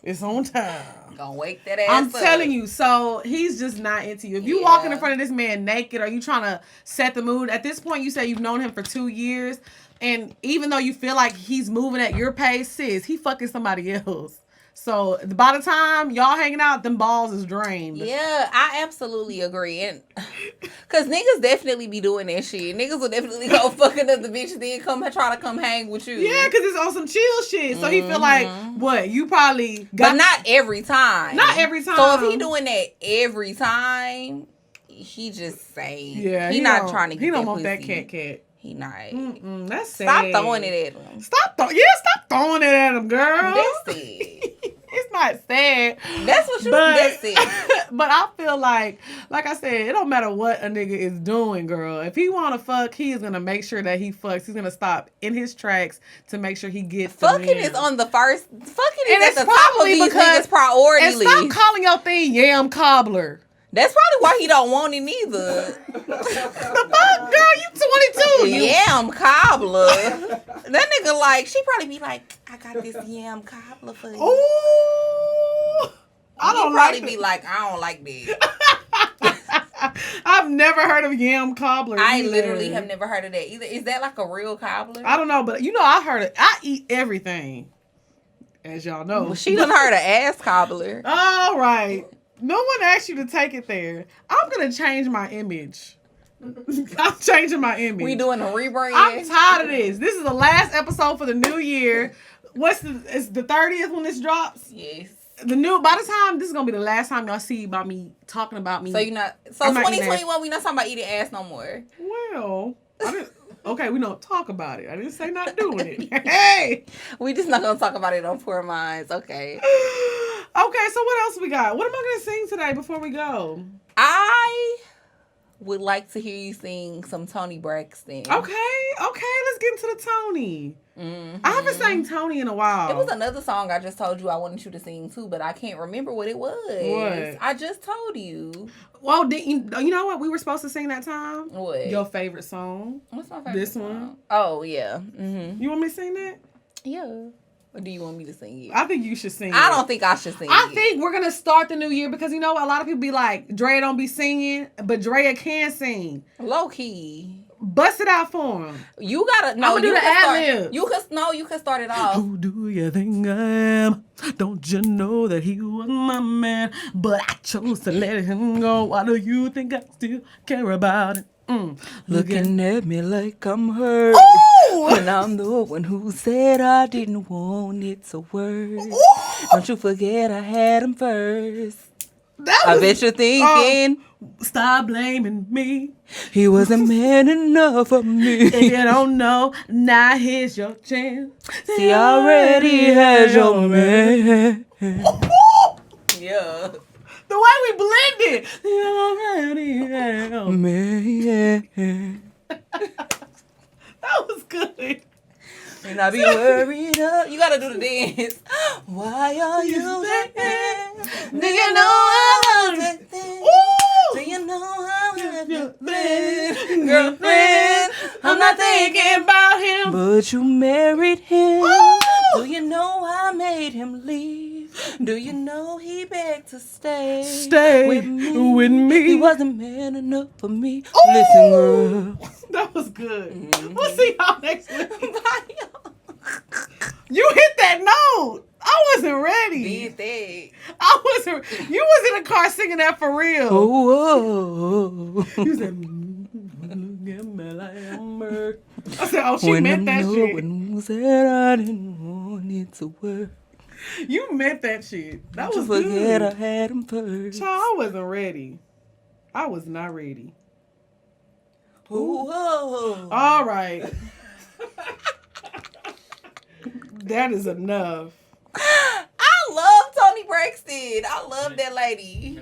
It's on time. Gonna wake that ass I'm up. telling you. So he's just not into you. If you walking in front of this man naked, or you trying to set the mood, at this point you say you've known him for 2 years, and even though you feel like he's moving at your pace, sis, he fucking somebody else. So by the time y'all hanging out, them balls is drained. Yeah, I absolutely agree. And cause niggas definitely be doing that shit. Niggas will definitely go fuck another bitch and then try to come hang with you. Yeah, cause it's on some chill shit. So he feel like, what, you probably got... But not every time. Not every time. So if he doing that every time, he just saying. Yeah, he not trying to get He don't that want that pussy. cat. He not. That's sad. Stop throwing it at him. Stop throwing it at him, girl. That's it. It's not sad. That's what that's it. But I feel like I said, it don't matter what a nigga is doing, girl. If he want to fuck, he is going to make sure that he fucks. He's going to stop in his tracks to make sure he gets Fucking is on the first. Fucking and is at the top of these niggas' priority and list. stop calling your thing yam cobbler. That's probably why he don't want it neither. The fuck, girl, you 22. Yam cobbler. That nigga like, she probably be like, I got this yam cobbler for you. Ooh. I don't probably like be like, I don't like that. I've never heard of yam cobbler. I either. literally have never heard of that either. Is that like a real cobbler? I don't know, but I heard it. I eat everything, as y'all know. Well, she done heard of ass cobbler. All right. No one asked you to take it there. I'm going to change my image. I'm changing my image. We doing a rebrand. I'm tired of this. This is the last episode for the new year. It's the 30th when this drops? Yes. By the time, this is going to be the last time y'all see about me talking about me. So 2021, we not talking about eating ass no more. Well, okay, we don't talk about it. I didn't say not doing it. Hey! We just not going to talk about it on Poor Minds. Okay. Okay, so what else we got? What am I going to sing today before we go? I would like to hear you sing some Toni Braxton. Okay, let's get into the Toni. Mm-hmm. I haven't sang Toni in a while. It was another song I just told you I wanted you to sing too, but I can't remember what it was. What? I just told you. Well, you know what we were supposed to sing that time? What? Your favorite song. What's my favorite This song? one? Oh, yeah. Mm-hmm. You want me to sing that? Yeah. Or do you want me to sing it? I think you should sing it. I don't think I should sing it. I think we're going to start the new year because you know what? A lot of people be like, Drea don't be singing, but Drea can sing. Low key. Bust it out for him. You gotta no. I'm gonna do the ad-libs. You can start it off. Who do you think I am? Don't you know that he was my man? But I chose to let him go. Why do you think I still care about it? Looking at me like I'm hurt. Ooh! When I'm the one who said I didn't want it to work. Ooh! Don't you forget I had him first. I bet you're thinking, stop blaming me. He wasn't man enough for me. If you don't know, now here's your chance. See, I already had your man. Yeah. The way we blended. You already had your man. That was good. And I be worried up. You gotta do the dance. Why are you there? Do you know I love it? Do you know I love you? Girlfriend, I'm not thinking about him. But you married him. Ooh. Do you know I made him leave? Do you know he begged to stay with me? He wasn't man enough for me. Ooh. Listen, girl. That was good. Mm-hmm. We'll see y'all next week. You hit that note. I wasn't ready. Did that. I wasn't. You was in the car singing that for real. Oh. You said, look at me like I'm hurt. I said, oh, she meant that shit. When said I didn't want it to work. You meant that shit. That was forget good. I had him first. Child, I wasn't ready. I was not ready. Ooh. All right. That is enough. I love Toni Braxton. I love that lady.